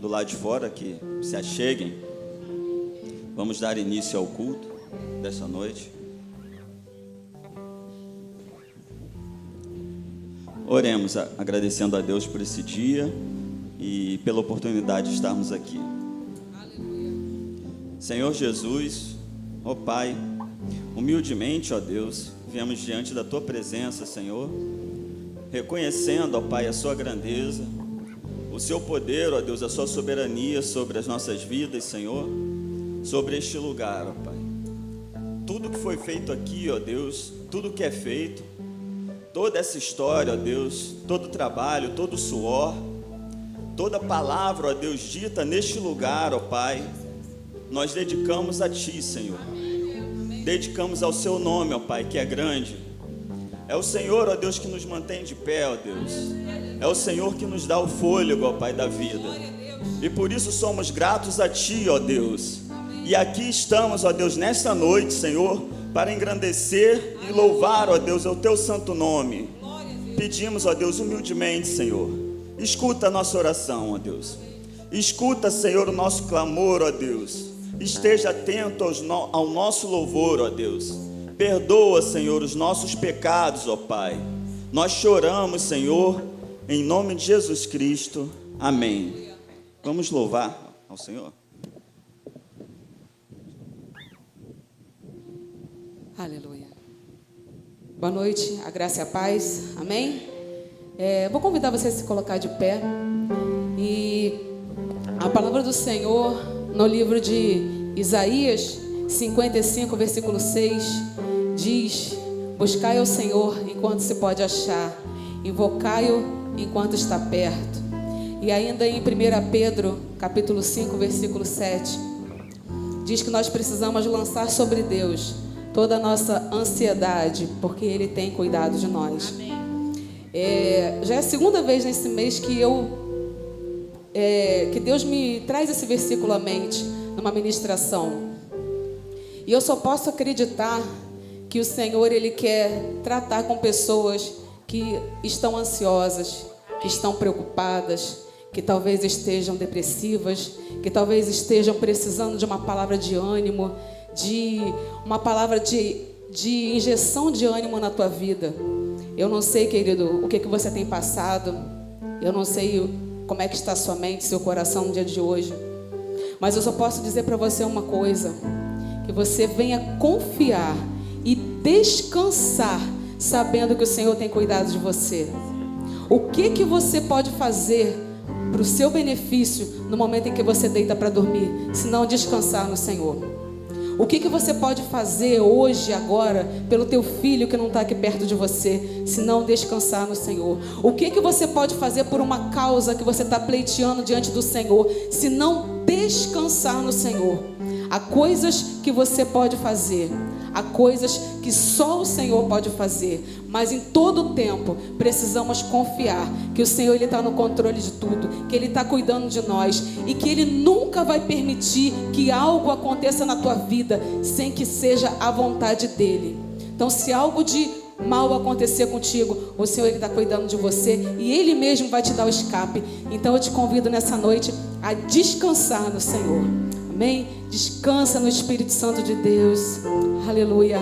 do lado de fora que se acheguem. Vamos dar início ao culto dessa noite. Oremos agradecendo a Deus por esse dia e pela oportunidade de estarmos aqui. Senhor Jesus, ó Pai, humildemente, ó Deus, viemos diante da Tua presença, Senhor, reconhecendo, ó Pai, a Sua grandeza, o Seu poder, ó Deus, a Sua soberania sobre as nossas vidas, Senhor, sobre este lugar, ó Pai. Tudo que foi feito aqui, ó Deus, tudo que é feito, toda essa história, ó Deus, todo o trabalho, todo o suor, toda palavra, ó Deus, dita neste lugar, ó Pai, nós dedicamos a Ti, Senhor. Dedicamos ao Seu nome, ó Pai, que é grande. É o Senhor, ó Deus, que nos mantém de pé, ó Deus. É o Senhor que nos dá o fôlego, ó Pai, da vida. E por isso somos gratos a Ti, ó Deus. E aqui estamos, ó Deus, nesta noite, Senhor, para engrandecer e louvar, ó Deus, o Teu santo nome. Pedimos, ó Deus, humildemente, Senhor, escuta a nossa oração, ó Deus. Escuta, Senhor, o nosso clamor, ó Deus. Esteja atento ao nosso louvor, ó Deus. Perdoa, Senhor, os nossos pecados, ó Pai. Nós choramos, Senhor, em nome de Jesus Cristo. Amém. Vamos louvar ao Senhor. Aleluia. Boa noite, a graça e a paz. Amém? Vou convidar você a se colocar de pé. E a palavra do Senhor no livro de Isaías 55, versículo 6 diz: buscai ao Senhor enquanto se pode achar, invocai-o enquanto está perto. E ainda em 1 Pedro capítulo 5, versículo 7 diz que nós precisamos lançar sobre Deus toda a nossa ansiedade, porque Ele tem cuidado de nós. Amém. Já é a segunda vez nesse mês que que Deus me traz esse versículo à mente numa ministração. E eu só posso acreditar que o Senhor, Ele quer tratar com pessoas que estão ansiosas, que estão preocupadas, que talvez estejam depressivas, que talvez estejam precisando de uma palavra de ânimo, de uma palavra de injeção de ânimo na tua vida. Eu não sei, querido, o que você tem passado. Eu não sei como é que está a sua mente, seu coração no dia de hoje. Mas eu só posso dizer para você uma coisa: que você venha confiar e descansar, sabendo que o Senhor tem cuidado de você. O que você pode fazer para o seu benefício no momento em que você deita para dormir, se não descansar no Senhor? O que você pode fazer hoje, agora, pelo teu filho que não está aqui perto de você, se não descansar no Senhor? O que você pode fazer por uma causa que você está pleiteando diante do Senhor, se não descansar no Senhor? Há coisas que você pode fazer, há coisas que só o Senhor pode fazer, mas em todo o tempo precisamos confiar que o Senhor, Ele está no controle de tudo, que Ele está cuidando de nós e que Ele nunca vai permitir que algo aconteça na tua vida sem que seja a vontade dEle. Então, se algo de mal acontecer contigo, o Senhor, Ele está cuidando de você e Ele mesmo vai te dar o escape. Então eu te convido nessa noite a descansar no Senhor. Amém? Descansa no Espírito Santo de Deus. Aleluia.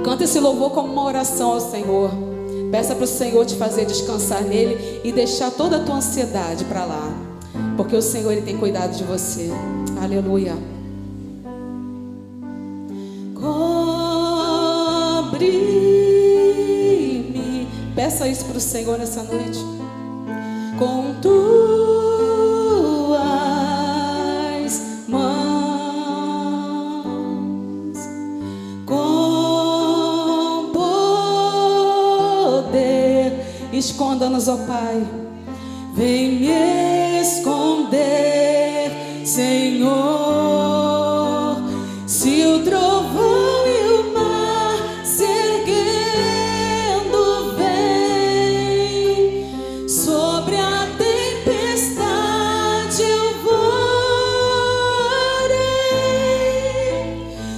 Canta esse louvor como uma oração ao Senhor. Peça para o Senhor te fazer descansar nele e deixar toda a tua ansiedade para lá, porque o Senhor, Ele tem cuidado de você. Aleluia. Cobre-me. Peça isso para o Senhor nessa noite. Com tuas mãos, com poder, esconda-nos, ó Pai. Vem me esconder, Senhor. Se o trovão e o mar se erguendo vem, sobre a tempestade eu voarei,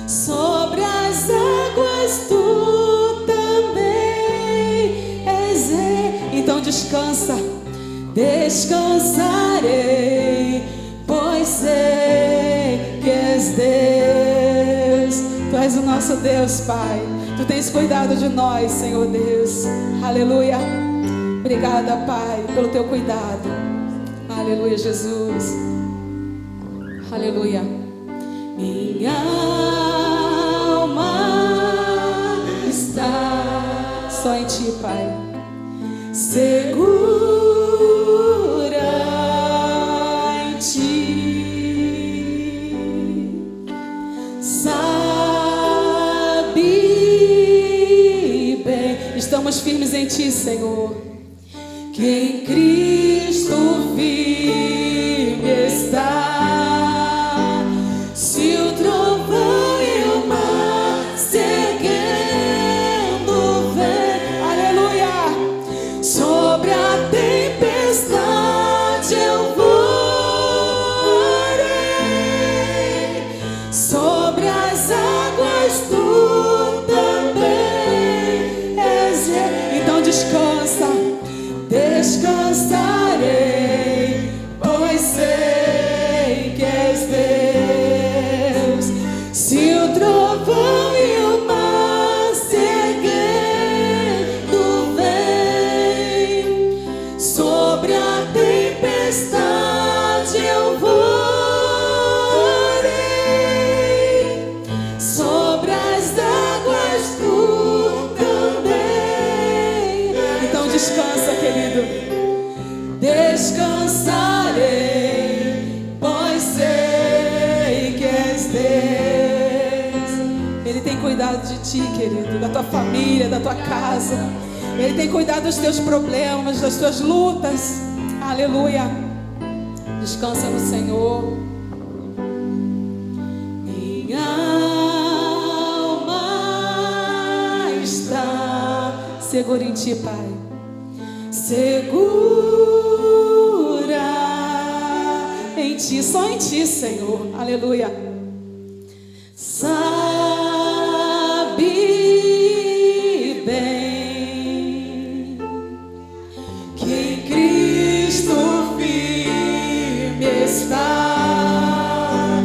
sobre as águas tu também és. Então descansa. Descansarei, pois sei que és Deus. Tu és o nosso Deus, Pai. Tu tens cuidado de nós, Senhor Deus. Aleluia. Obrigada, Pai, pelo teu cuidado. Aleluia, Jesus. Aleluia. Minha alma está só em Ti, Pai. Segura em Ti. Sabe bem, estamos firmes em Ti, Senhor, que em Cristo firme está. Se o trovão e o mar seguindo vem, aleluia, sobre a tempestade eu voarei, sobre as águas tu também és. Então descansa. Descansarei, pois sei que és Deus. Se o trovão e o mar seguindo vem, sobre a tempestade eu voarei, sobre as águas tu também. Então descansa, querido. Descansarei, pois sei que és Deus. Ele tem cuidado de ti, querido, da tua família, da tua casa. Ele tem cuidado dos teus problemas, das tuas lutas. Aleluia. Descansa no Senhor. Minha alma está segura em Ti, Pai. Segura em Ti, só em Ti, Senhor. Aleluia. Sabe bem que em Cristo firme está.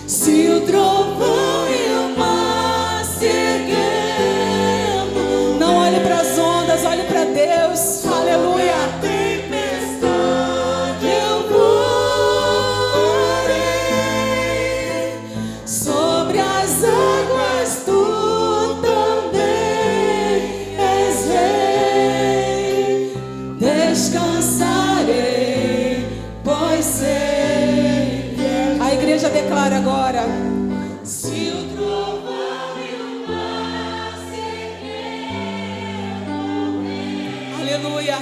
Se o trovão e o mar seguindo, não olhe para as ondas, olhe para Deus. Aleluia. Tempestade eu voarei, sobre as águas tu também és Rei. Descansarei, pois sei que és. A igreja declara agora. Se o trovão e o mar seguindo, aleluia.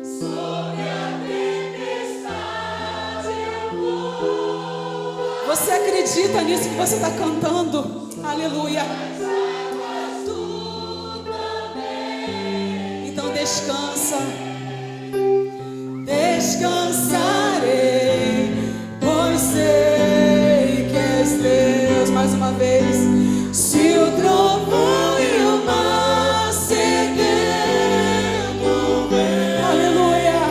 Sobre a tempestade eu vou. Você acredita nisso que você está cantando? Aleluia. Então descansa. Descansarei, pois sei que és Deus. Mais uma vez. Se o trovão e o mar seguindo vem, aleluia,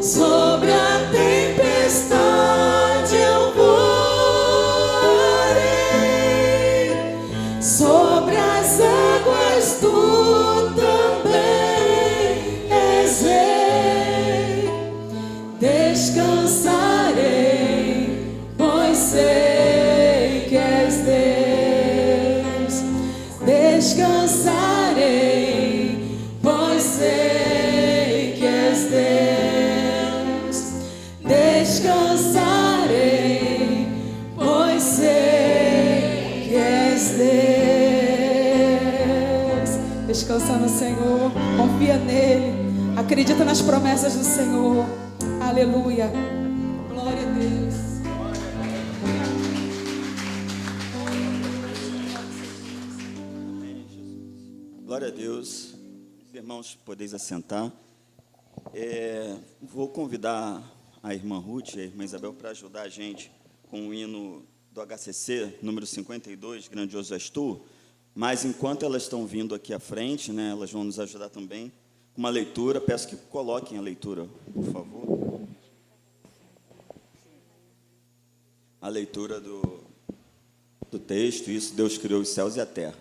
sobre a tempestade eu voarei, sobre as águas tu também és Rei. Descansarei, pois sei que és Deus. Descansarei, pois sei que és Deus. Descansarei, pois sei que és Deus. Descansa no Senhor, confia nele, acredita nas promessas do Senhor. Aleluia. Glória a Deus. Glória a Deus. Irmãos, podeis assentar. Vou convidar a irmã Ruth e a irmã Isabel para ajudar a gente com o hino do HCC, número 52, Grandioso És Tu. Mas enquanto elas estão vindo aqui à frente, né, elas vão nos ajudar também. uma leitura. Peço que coloquem a leitura, por favor. A leitura do texto, isso, Deus criou os céus e a terra.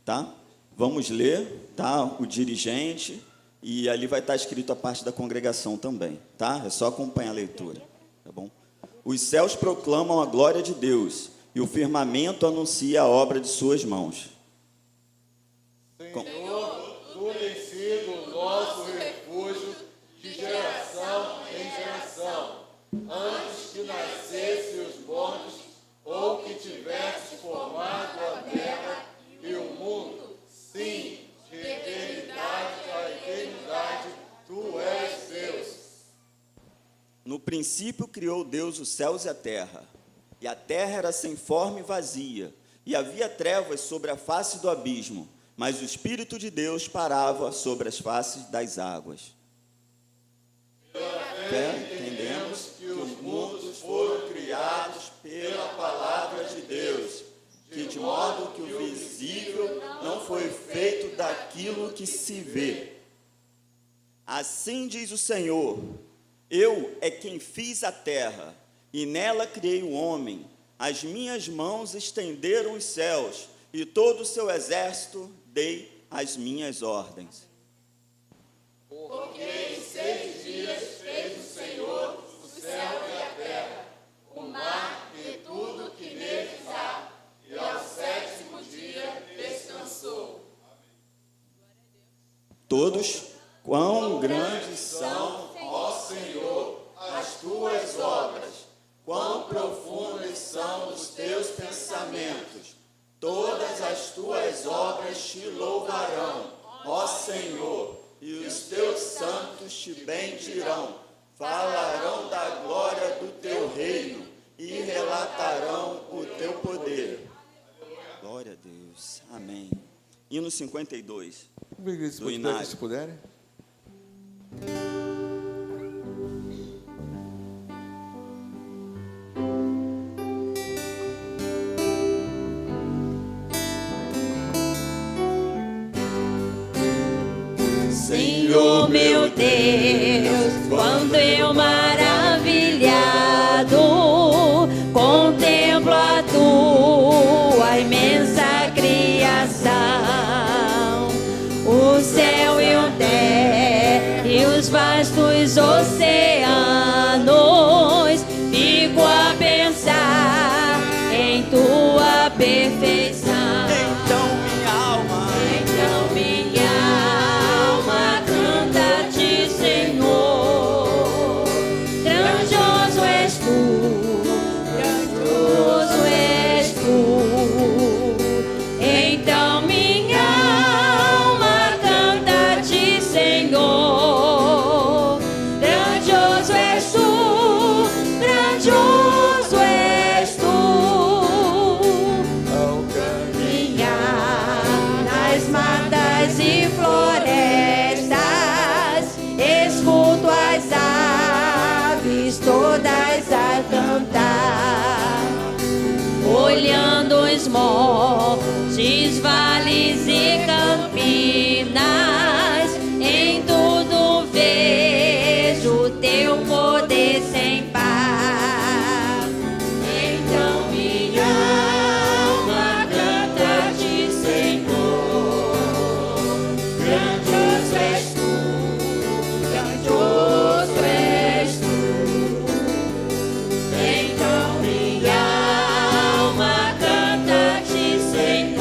Tá? Vamos ler, tá? O dirigente, e ali vai estar escrito a parte da congregação também, tá? É só acompanhar a leitura, tá bom? Os céus proclamam a glória de Deus, e o firmamento anuncia a obra de suas mãos. Senhor, tu tens sido o nosso refúgio de geração em geração, antes que nascessem os montes, ou que tivesses formado a terra e o mundo. Sim, de eternidade a eternidade, tu és Deus. No princípio criou Deus os céus e a terra era sem forma e vazia, e havia trevas sobre a face do abismo, mas o Espírito de Deus parava sobre as faces das águas. Pela fé entendemos que os mundos foram criados pela palavra de Deus, de modo que o visível não foi feito daquilo que se vê. Assim diz o Senhor: eu é quem fiz a terra, e nela criei o homem. As minhas mãos estenderam os céus, e todo o seu exército dei as minhas ordens. Porque em 6 dias fez o Senhor o céu e a terra, o mar e tudo que neles há, e ao 7º dia descansou. Todos, quão grandes são, Ó Senhor, as tuas obras, quão profundas são os teus pensamentos. Todas as tuas obras te louvarão, ó Senhor, e os teus santos te bendirão. Falarão da glória do teu reino e relatarão o teu poder. Glória a Deus. Amém. Hino 52. Do Inário. se puderem. Senhor meu Deus, quando eu maravilhado contemplo a tua imensa criação, o céu e a terra e os vastos oceanos, fico a pensar em tua perfeição. Então minha alma Canta-te, Senhor, grandioso és tu, grandioso és tu. Então minha alma canta-te, Senhor, grandioso és tu, grandioso és tu. Ao Caminhar nas matas e florestas, escuto as aves todas a cantar, olhando os montes, vales e campinas, em tudo vejo teu poder sem par. Então minha alma canta-te, Senhor, grandioso és tu, grandioso és tu. Então minha alma canta-te, Senhor,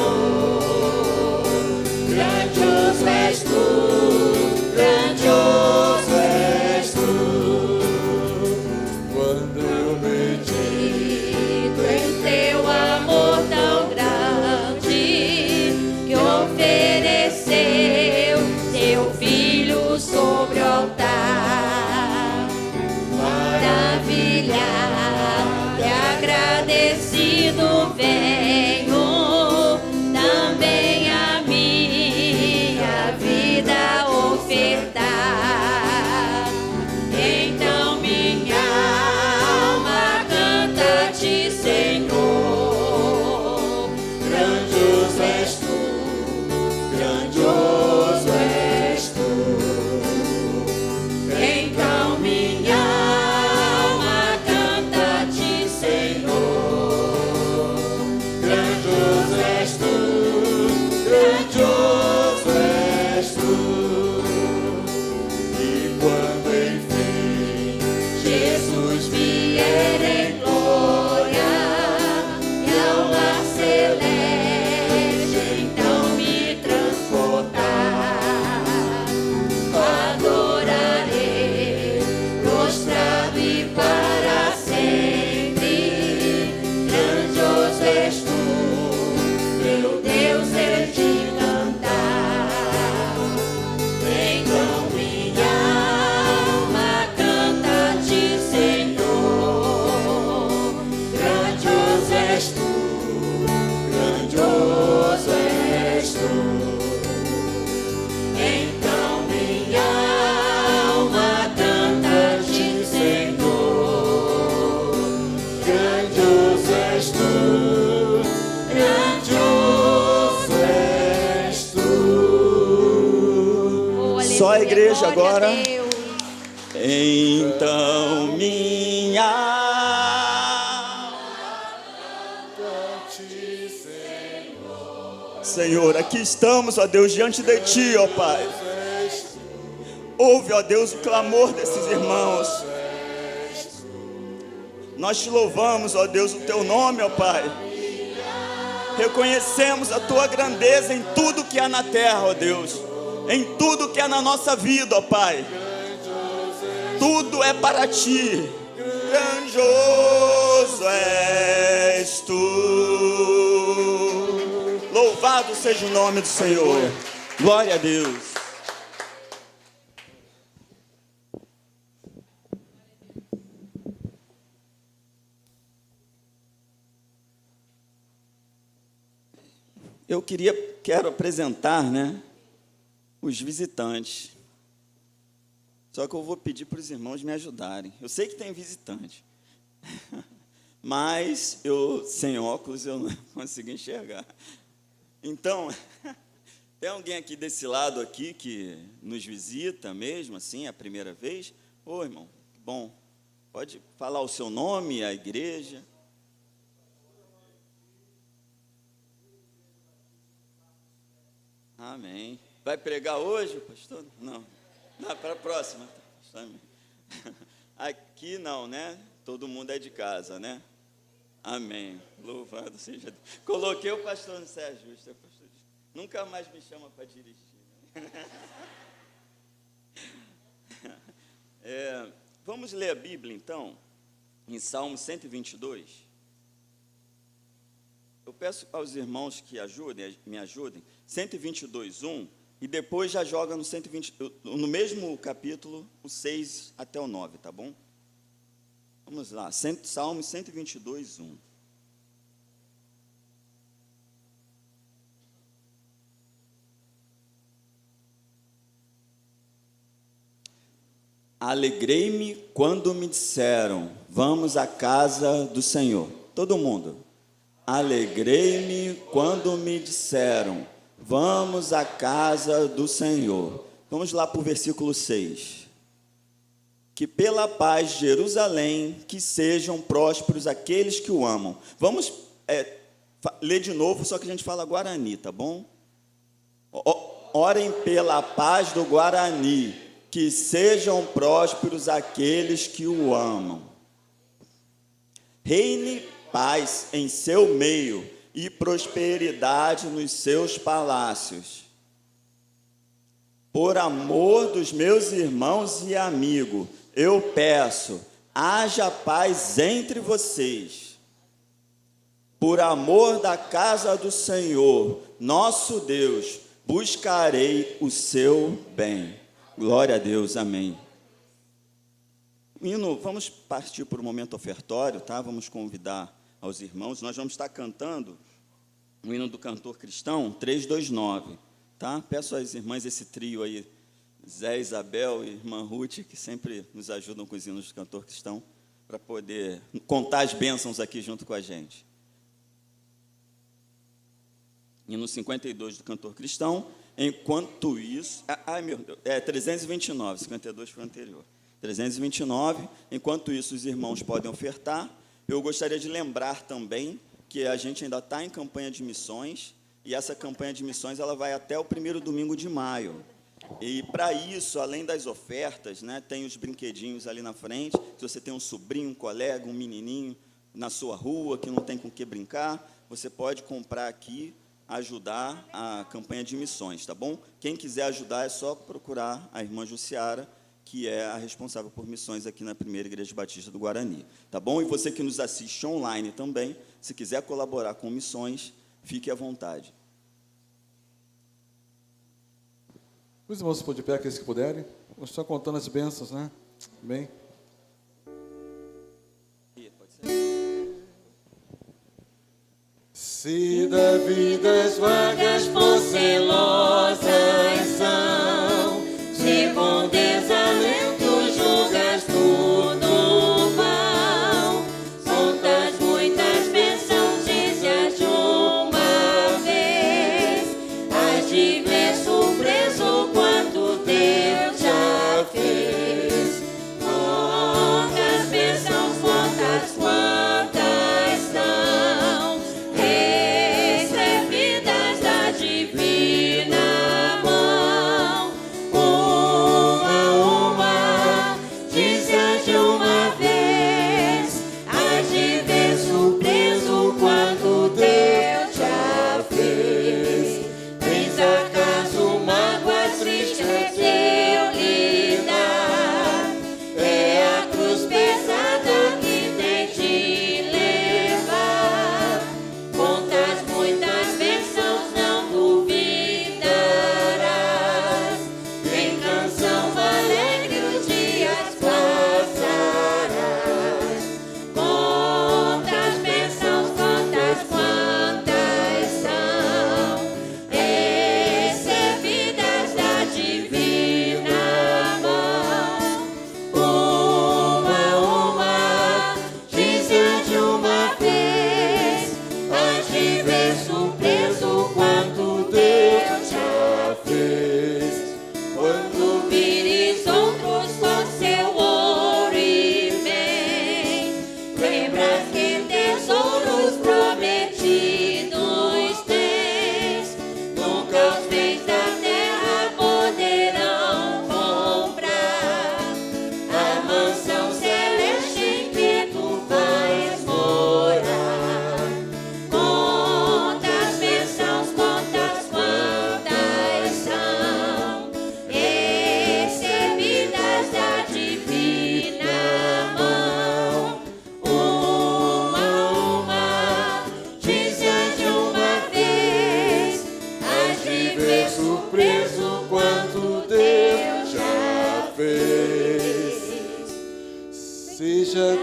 a igreja agora. Glória a Deus. Então minha Senhor, aqui estamos, ó Deus, diante de Ti, ó Pai. Ouve, ó Deus, o clamor desses irmãos. Nós Te louvamos, ó Deus, o Teu nome, ó Pai. Reconhecemos a Tua grandeza em tudo que há na terra, ó Deus. Em tudo que há na nossa vida, ó Pai. Tudo é para Ti. Grandioso és Tu. Louvado seja o nome do Senhor. Glória a Deus. Quero apresentar, os visitantes. Só que eu vou pedir para os irmãos me ajudarem. Eu sei que tem visitante, mas eu, sem óculos, eu não consigo enxergar. Então, tem alguém aqui desse lado aqui que nos visita mesmo, assim, a primeira vez? Ô, irmão, bom, pode falar o seu nome, a igreja. Amém. Vai pregar hoje, pastor? Não. Não, para a próxima. Aqui não, Todo mundo é de casa, Amém. Louvado seja Deus. Coloquei o pastor no Sérgio Justo. Nunca mais me chama para dirigir. Vamos ler a Bíblia, então, em Salmo 122. Eu peço aos irmãos que me ajudem, 122:1, e depois já joga no mesmo capítulo, o 6 até o 9, tá bom? Vamos lá, Salmo 122:1. Alegrei-me quando me disseram, vamos à casa do Senhor. Todo mundo. Alegrei-me quando me disseram, vamos à casa do Senhor. Vamos lá para o versículo 6. Que pela paz de Jerusalém, que sejam prósperos aqueles que o amam. Vamos ler de novo, só que a gente fala Guarani, tá bom? Orem pela paz do Guarani, que sejam prósperos aqueles que o amam. Reine paz em seu meio e prosperidade nos seus palácios. Por amor dos meus irmãos e amigos, eu peço, haja paz entre vocês. Por amor da casa do Senhor, nosso Deus, buscarei o seu bem. Glória a Deus, amém. Vamos partir para o momento ofertório, tá? Vamos convidar aos irmãos. Nós vamos estar cantando o hino do cantor cristão, 329, tá? Peço às irmãs esse trio aí, Zé, Isabel e irmã Ruth, que sempre nos ajudam com os hinos do cantor cristão, para poder contar as bênçãos aqui junto com a gente. Hino 52 do cantor cristão. Enquanto isso... meu Deus, 329, 52 foi o anterior. 329, enquanto isso os irmãos podem ofertar. Eu gostaria de lembrar também que a gente ainda está em campanha de missões, e essa campanha de missões ela vai até o primeiro domingo de maio. E para isso, além das ofertas, tem os brinquedinhos ali na frente. Se você tem um sobrinho, um colega, um menininho na sua rua que não tem com o que brincar, você pode comprar aqui, ajudar a campanha de missões, tá bom? Quem quiser ajudar é só procurar a irmã Jussiara, que é a responsável por missões aqui na Primeira Igreja Batista do Guarani, tá bom? E você que nos assiste online também, se quiser colaborar com missões, fique à vontade. Os irmãos por de pé, aqueles que puderem. Vamos estar contando as bênçãos, Bem. Se da vida as vagas Celosas são, se com desalento julgas tudo vão, contas muitas bênçãos, dize-as de uma vez, hás de ver surpreso quanto Deus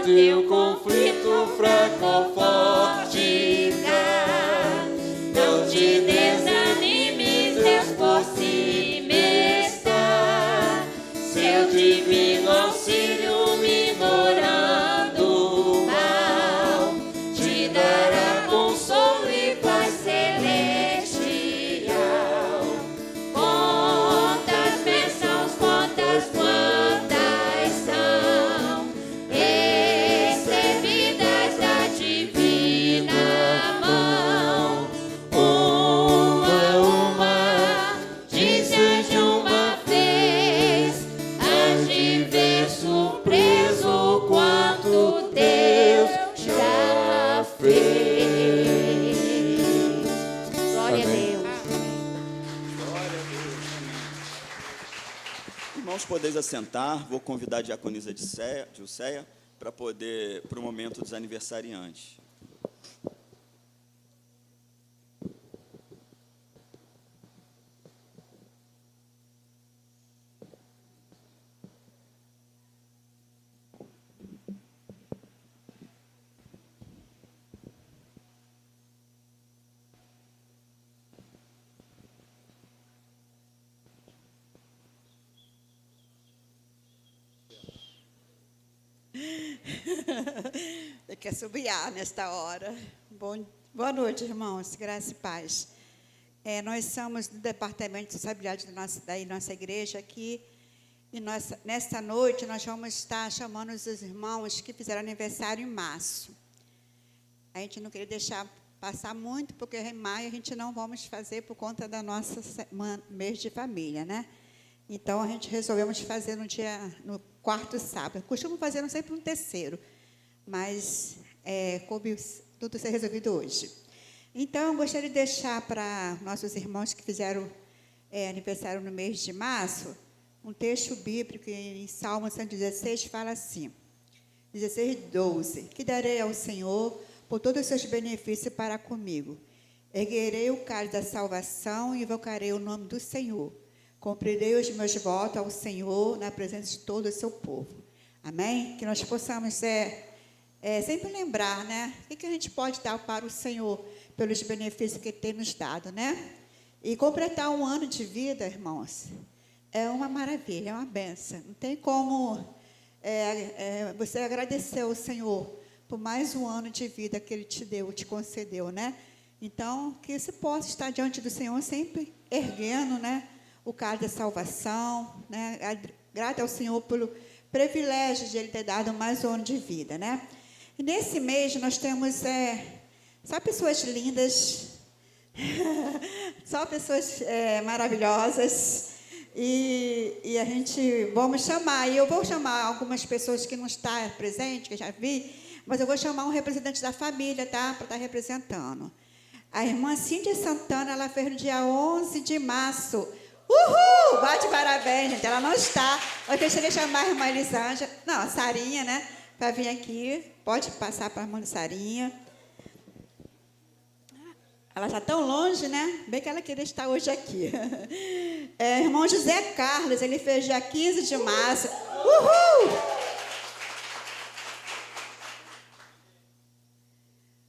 teu conflito fraco ou forte cá. Não te desanimes, Deus por cima está. Seu divino auxílio minorando o mal, te dará consolo e paz celestial. Quantas bênçãos, quantas são recebidas da divina mão. Uma, dizes de uma vez, hás de ver surpreso quanto Deus já fez. Glória a Deus. Glória a Deus. Irmãos, podeis assentar. Vou convidar a diaconisa Dilceia para o momento dos aniversariantes. Tem que assobiar nesta hora. Boa noite, irmãos. Graça e paz. Nós somos do Departamento de Sociabilidade da nossa igreja aqui. E nesta noite, nós vamos estar chamando os irmãos que fizeram aniversário em março. A gente não queria deixar passar muito, porque em maio a gente não vamos fazer por conta da nossa mês de família, né? Então, a gente resolvemos fazer no quarto sábado. Costumo fazer sempre no terceiro, mas coube tudo ser resolvido hoje. Então, eu gostaria de deixar para nossos irmãos que fizeram aniversário no mês de março, um texto bíblico em Salmo 116, fala assim, 16:12, que darei ao Senhor por todos os seus benefícios para comigo. Erguerei o cálice da salvação e invocarei o nome do Senhor. Cumprirei os meus votos ao Senhor na presença de todo o seu povo. Amém? Que nós possamos sempre lembrar, né? O que a gente pode dar para o Senhor pelos benefícios que Ele tem nos dado, né? E completar um ano de vida, irmãos, é uma maravilha, é uma bênção. Não tem como você agradecer ao Senhor por mais um ano de vida que Ele te deu, te concedeu, né? Então, que você possa estar diante do Senhor sempre erguendo, né? O cálice da salvação, né? Grata ao Senhor pelo privilégio de Ele ter dado mais um ano de vida, né? E nesse mês nós temos só pessoas lindas, só pessoas maravilhosas, e a gente vamos chamar, e eu vou chamar algumas pessoas que não estão presentes, que eu já vi, mas eu vou chamar um representante da família, tá? Para estar representando. A irmã Cíntia Santana, ela fez no dia 11 de março. Uhul! Bate parabéns, gente. Ela não está. Eu gostaria de chamar a irmã Elisângela, não, a Sarinha, né? Para vir aqui. Pode passar para a irmã Sarinha. Ela está tão longe, né? Bem que ela queria estar hoje aqui. Irmão José Carlos, ele fez dia 15 de março. Uhul!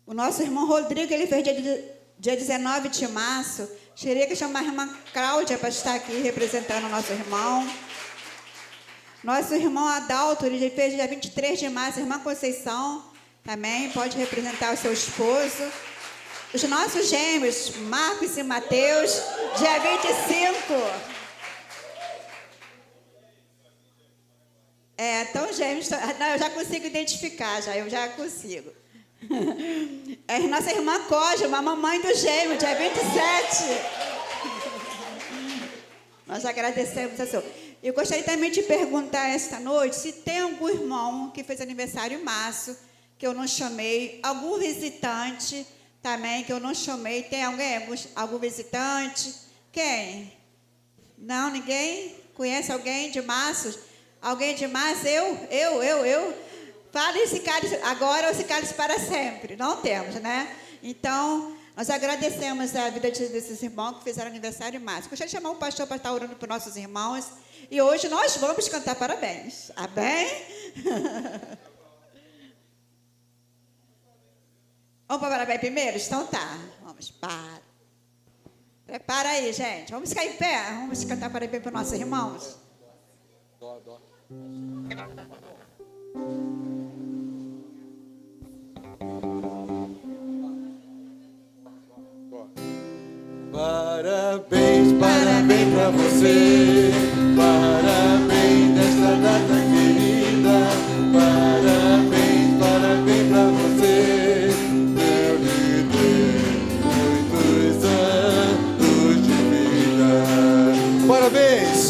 O nosso irmão Rodrigo, ele fez dia 19 de março. Queria chamar a irmã Cláudia para estar aqui representando o nosso irmão. Nosso irmão Adalto, ele fez dia 23 de março. A irmã Conceição também pode representar o seu esposo. Os nossos gêmeos, Marcos e Mateus, dia 25. Tão gêmeos. Não, eu já consigo identificar, eu já consigo. Nossa irmã Cógima, a mamãe do gêmeo, dia 27. Nós agradecemos a Senhor. Eu gostaria também de perguntar esta noite se tem algum irmão que fez aniversário em março, que eu não chamei, algum visitante também que eu não chamei. Tem algum visitante? Quem? Não, ninguém? Conhece alguém de março? Alguém de março? Eu. Fala esse cálice agora ou esse cálice para sempre. Não temos, né? Então, nós agradecemos a vida desses irmãos que fizeram aniversário em março. Gostaria de chamar um pastor para estar orando por nossos irmãos. E hoje nós vamos cantar parabéns. Amém? Vamos para parabéns primeiro? Então tá. Vamos, para. Prepara aí, gente. Vamos ficar em pé. Vamos cantar parabéns para os nossos irmãos. Parabéns, parabéns pra você. Parabéns nesta data querida. Parabéns, parabéns pra você. Deus lhe dê muitos anos de vida. Parabéns,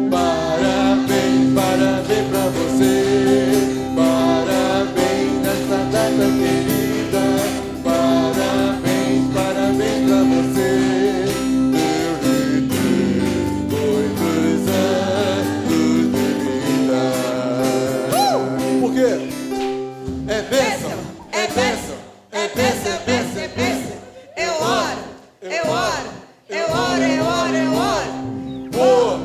parabéns, parabéns pra você. Parabéns nesta data querida. Parabéns, parabéns pra você. É bênção, é bênção, é bênção, é bênção, é bênção. Eu oro, eu oro, eu oro, eu oro, eu oro. Por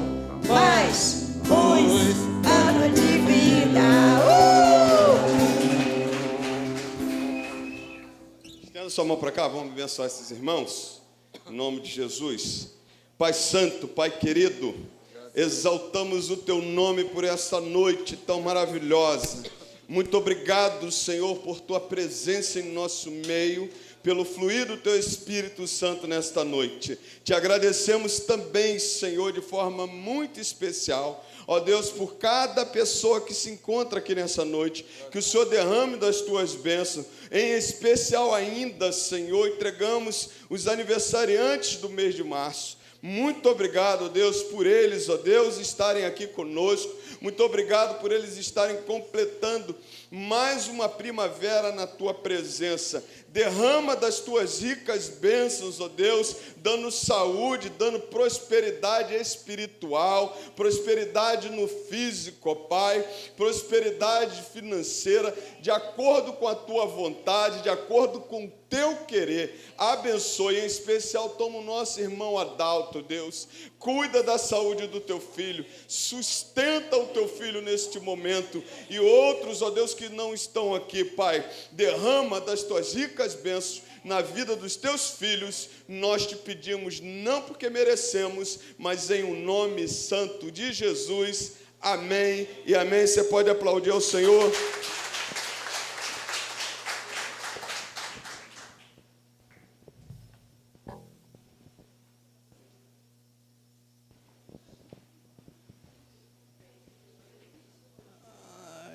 Mais uns anos de vida. Estenda sua mão para cá, vamos abençoar esses irmãos. Em nome de Jesus. Pai Santo, Pai querido, exaltamos o Teu nome por essa noite tão maravilhosa. Muito obrigado, Senhor, por Tua presença em nosso meio, pelo fluir do Teu Espírito Santo nesta noite. Te agradecemos também, Senhor, de forma muito especial, ó Deus, por cada pessoa que se encontra aqui nessa noite, que o Senhor derrame das Tuas bênçãos, em especial ainda, Senhor, entregamos os aniversariantes do mês de março. Muito obrigado, Deus, por eles, ó Deus, estarem aqui conosco. Muito obrigado por eles estarem completando mais uma primavera na Tua presença. Derrama das Tuas ricas bênçãos, ó Deus, dando saúde, dando prosperidade espiritual, prosperidade no físico, ó Pai, prosperidade financeira, de acordo com a Tua vontade, de acordo com o Teu querer. Abençoe, em especial toma o nosso irmão Adalto, Deus. Cuida da saúde do Teu filho, sustenta o Teu filho neste momento, e outros, ó Deus, que não estão aqui, Pai, derrama das Tuas ricas bênçãos na vida dos Teus filhos. Nós Te pedimos, não porque merecemos, mas em um nome santo de Jesus. Amém e amém. Você pode aplaudir ao Senhor.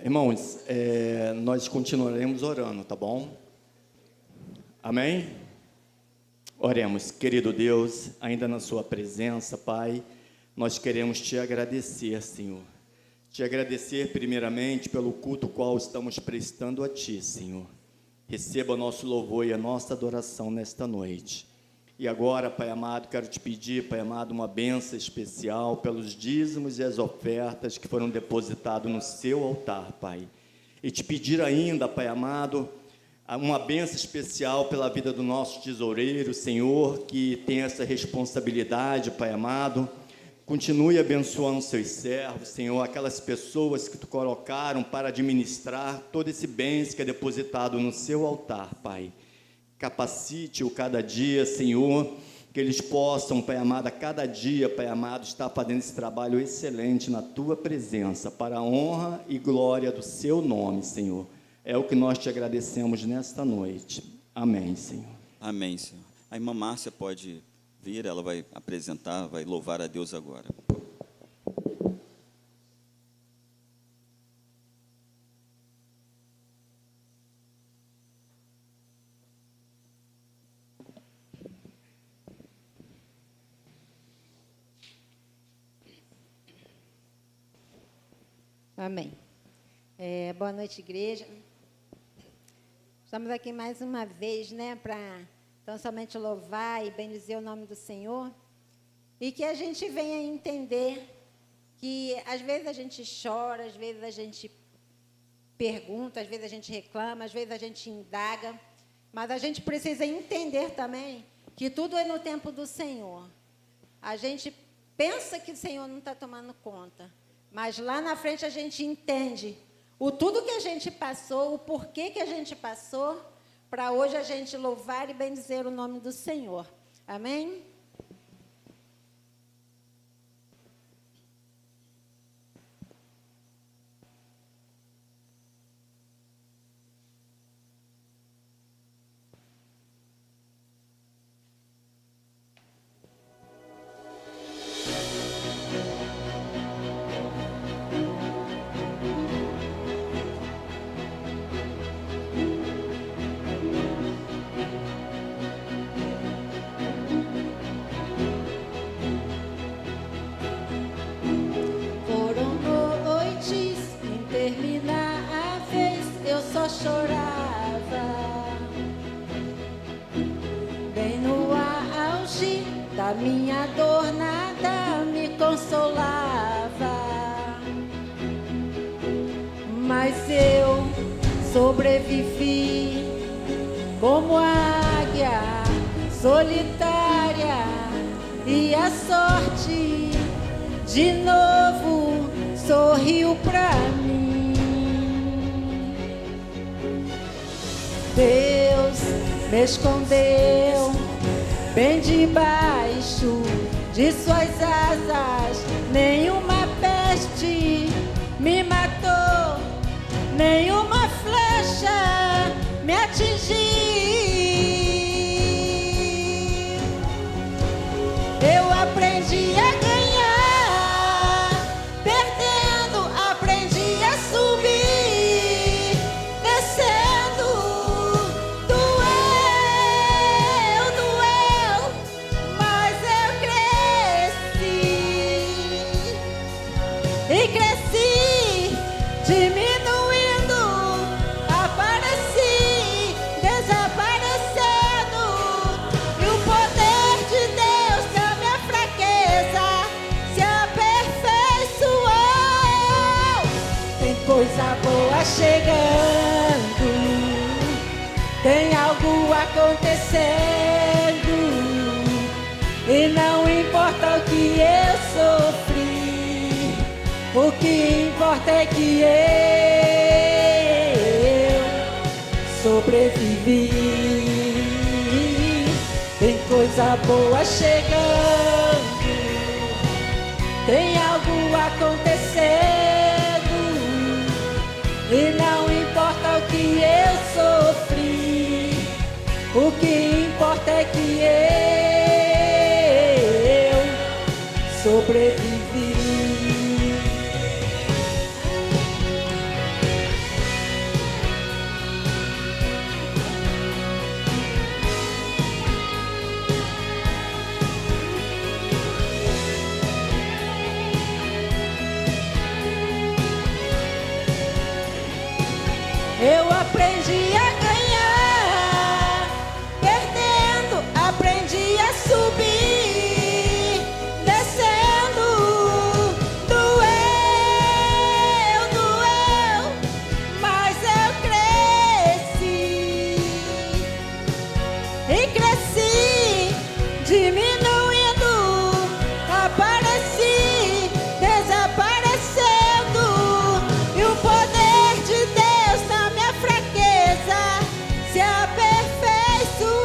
Irmãos, nós continuaremos orando, tá bom? Amém? Oremos. Querido Deus, ainda na Sua presença, Pai, nós queremos Te agradecer, Senhor. Te agradecer primeiramente pelo culto qual estamos prestando a Ti, Senhor. Receba o nosso louvor e a nossa adoração nesta noite. E agora, Pai amado, quero Te pedir, Pai amado, uma bênção especial pelos dízimos e as ofertas que foram depositados no Seu altar, Pai. E Te pedir ainda, Pai amado, uma bênção especial pela vida do nosso tesoureiro, Senhor, que tem essa responsabilidade, Pai amado. Continue abençoando seus servos, Senhor, aquelas pessoas que Tu colocaram para administrar todo esse bem que é depositado no Seu altar, Pai. Capacite-o cada dia, Senhor, que eles possam, Pai amado, a cada dia, Pai amado, estar fazendo esse trabalho excelente na Tua presença, para a honra e glória do Seu nome, Senhor. É o que nós Te agradecemos nesta noite. Amém, Senhor. Amém, Senhor. A irmã Márcia pode vir, ela vai apresentar, vai louvar a Deus agora. Amém. Boa noite, igreja. Estamos aqui mais uma vez, né, para tão somente louvar e bendizer o nome do Senhor. E que a gente venha entender que às vezes a gente chora, às vezes a gente pergunta, às vezes a gente reclama, às vezes a gente indaga, mas a gente precisa entender também que tudo é no tempo do Senhor. A gente pensa que o Senhor não está tomando conta, mas lá na frente a gente entende o tudo que a gente passou, o porquê que a gente passou, para hoje a gente louvar e bendizer o nome do Senhor. Amém? Foram noites intermináveis, eu só chorava. Bem no auge da minha dor, nada me consolava. Mas eu sobrevivi como águia solitária, e a sorte de novo sorriu pra mim. Deus me escondeu bem debaixo de suas asas. Nenhuma peste me matou, nenhuma flecha me atingiu. Eu aprendi a ganhar, perdendo, aprendi a subir, descendo, doeu, mas eu cresci, e cresci, diminuindo, apareci, desaparecendo, e o poder de Deus na minha fraqueza se aperfeiçoou. Tem coisa boa chegando, tem algo acontecendo, e não importa o que eu sofri, o que importa é que eu sobrevivi. Tem coisa boa chegando, tem algo acontecendo, e não importa o que eu sofri, o que importa é que eu sobrevivi. Eu aprendi a ganhar, perdendo, aprendi a subir, descendo, doeu, mas eu cresci, e cresci, diminuindo, apareci, desaparecendo, e o poder de Deus na minha fraqueza se aperfeiçoou.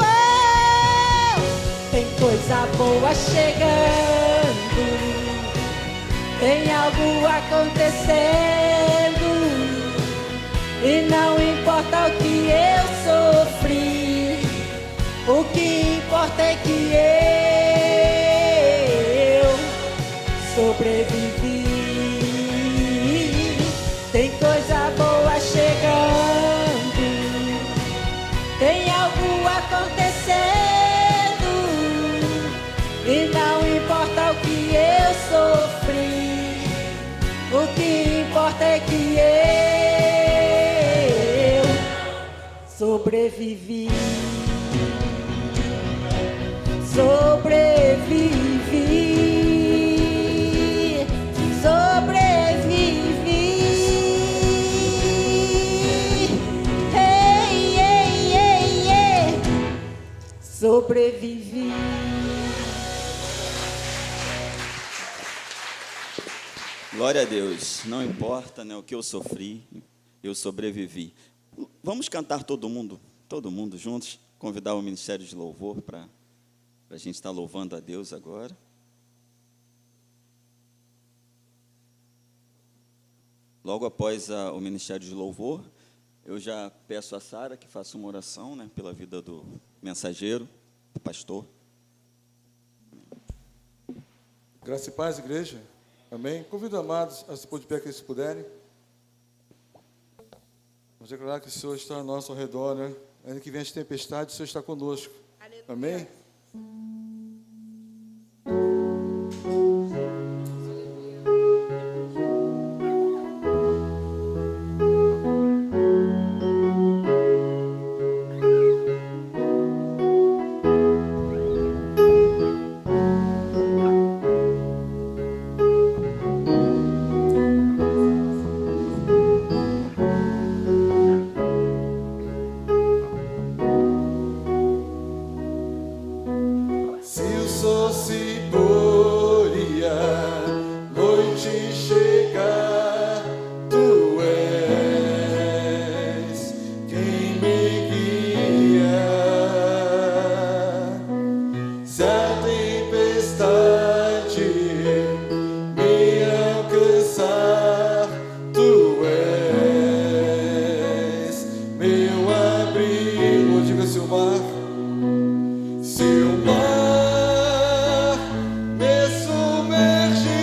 Tem coisa boa chegando, tem algo acontecendo, e não importa o que eu sofri, o que importa é que eu sobrevivi. Tem coisa boa chegando, tem algo acontecendo, e não importa o que eu sofri, o que importa é que eu sobrevivi. Sobrevivi, sobrevivi. Ei, ei, ei, ei. Sobrevivi. Glória a Deus. Não importa, né, o que eu sofri, eu sobrevivi. Vamos cantar todo mundo todo mundo juntos, convidar o Ministério de Louvor para a gente estar louvando a Deus agora. Logo após o Ministério de Louvor, eu já peço a Sara que faça uma oração, né, pela vida do mensageiro, do pastor. Graça e paz, igreja. Amém. Convido amados a se pôr de pé que eles puderem. Vamos declarar que o Senhor está ao nosso redor, né? Ainda que venha as tempestades, o Senhor está conosco. Amém. Se o sol se pôr e a noite chegar, tu és quem me guia. Se a tempestade me alcançar, tu és meu abrigo. Diga-se o mar. Se o mar me submergir,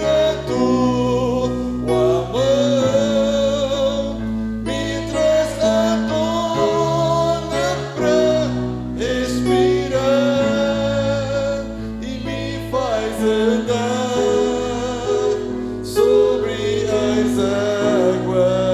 a tua mão me traz à tona pra respirar e me faz andar sobre as águas.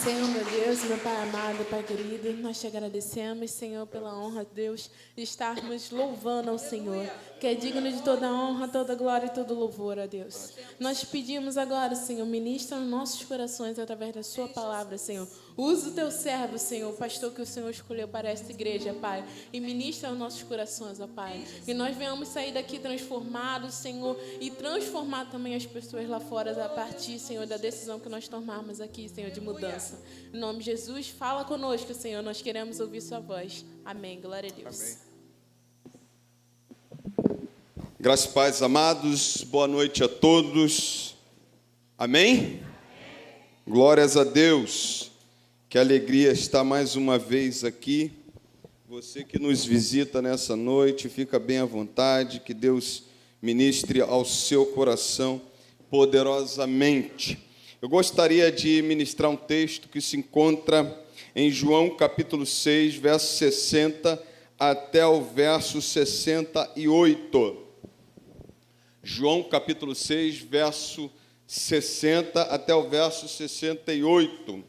Senhor, meu Deus, meu Pai amado, Pai querido, nós te agradecemos, Senhor, pela honra, Deus, de estarmos louvando ao Senhor, que é digno de toda honra, toda glória e todo louvor, ó Deus. Nós te pedimos agora, Senhor, ministra nos nossos corações através da sua palavra, Senhor. Usa o teu servo, Senhor, o pastor que o Senhor escolheu para esta igreja, Pai, e ministra aos nossos corações, ó Pai. Que nós venhamos sair daqui transformados, Senhor, e transformar também as pessoas lá fora a partir, Senhor, da decisão que nós tomarmos aqui, Senhor, de mudança. Em nome de Jesus, fala conosco, Senhor, nós queremos ouvir sua voz. Amém. Glória a Deus. Amém. Graças e paz, amados, boa noite a todos. Amém? Glórias a Deus. Que alegria estar mais uma vez aqui. Você que nos visita nessa noite, fica bem à vontade, que Deus ministre ao seu coração poderosamente. Eu gostaria de ministrar um texto que se encontra em João capítulo 6, verso 60 até o verso 68. João capítulo 6, verso 60 até o verso 68.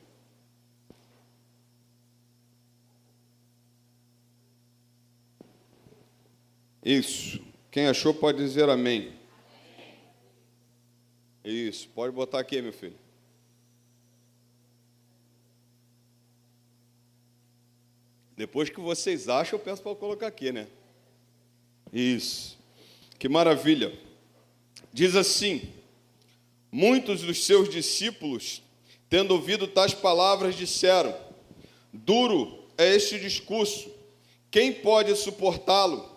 Isso. Quem achou pode dizer amém. Isso. Pode botar aqui, meu filho. Depois que vocês acham, eu peço para eu colocar aqui, né? Isso. Que maravilha. Diz assim: muitos dos seus discípulos, tendo ouvido tais palavras, disseram: duro é este discurso, quem pode suportá-lo?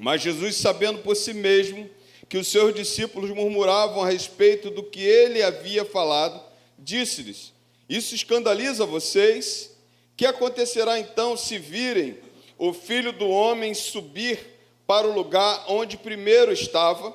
Mas Jesus, sabendo por si mesmo que os seus discípulos murmuravam a respeito do que ele havia falado, disse-lhes: isso escandaliza vocês? Que acontecerá então se virem o Filho do Homem subir para o lugar onde primeiro estava?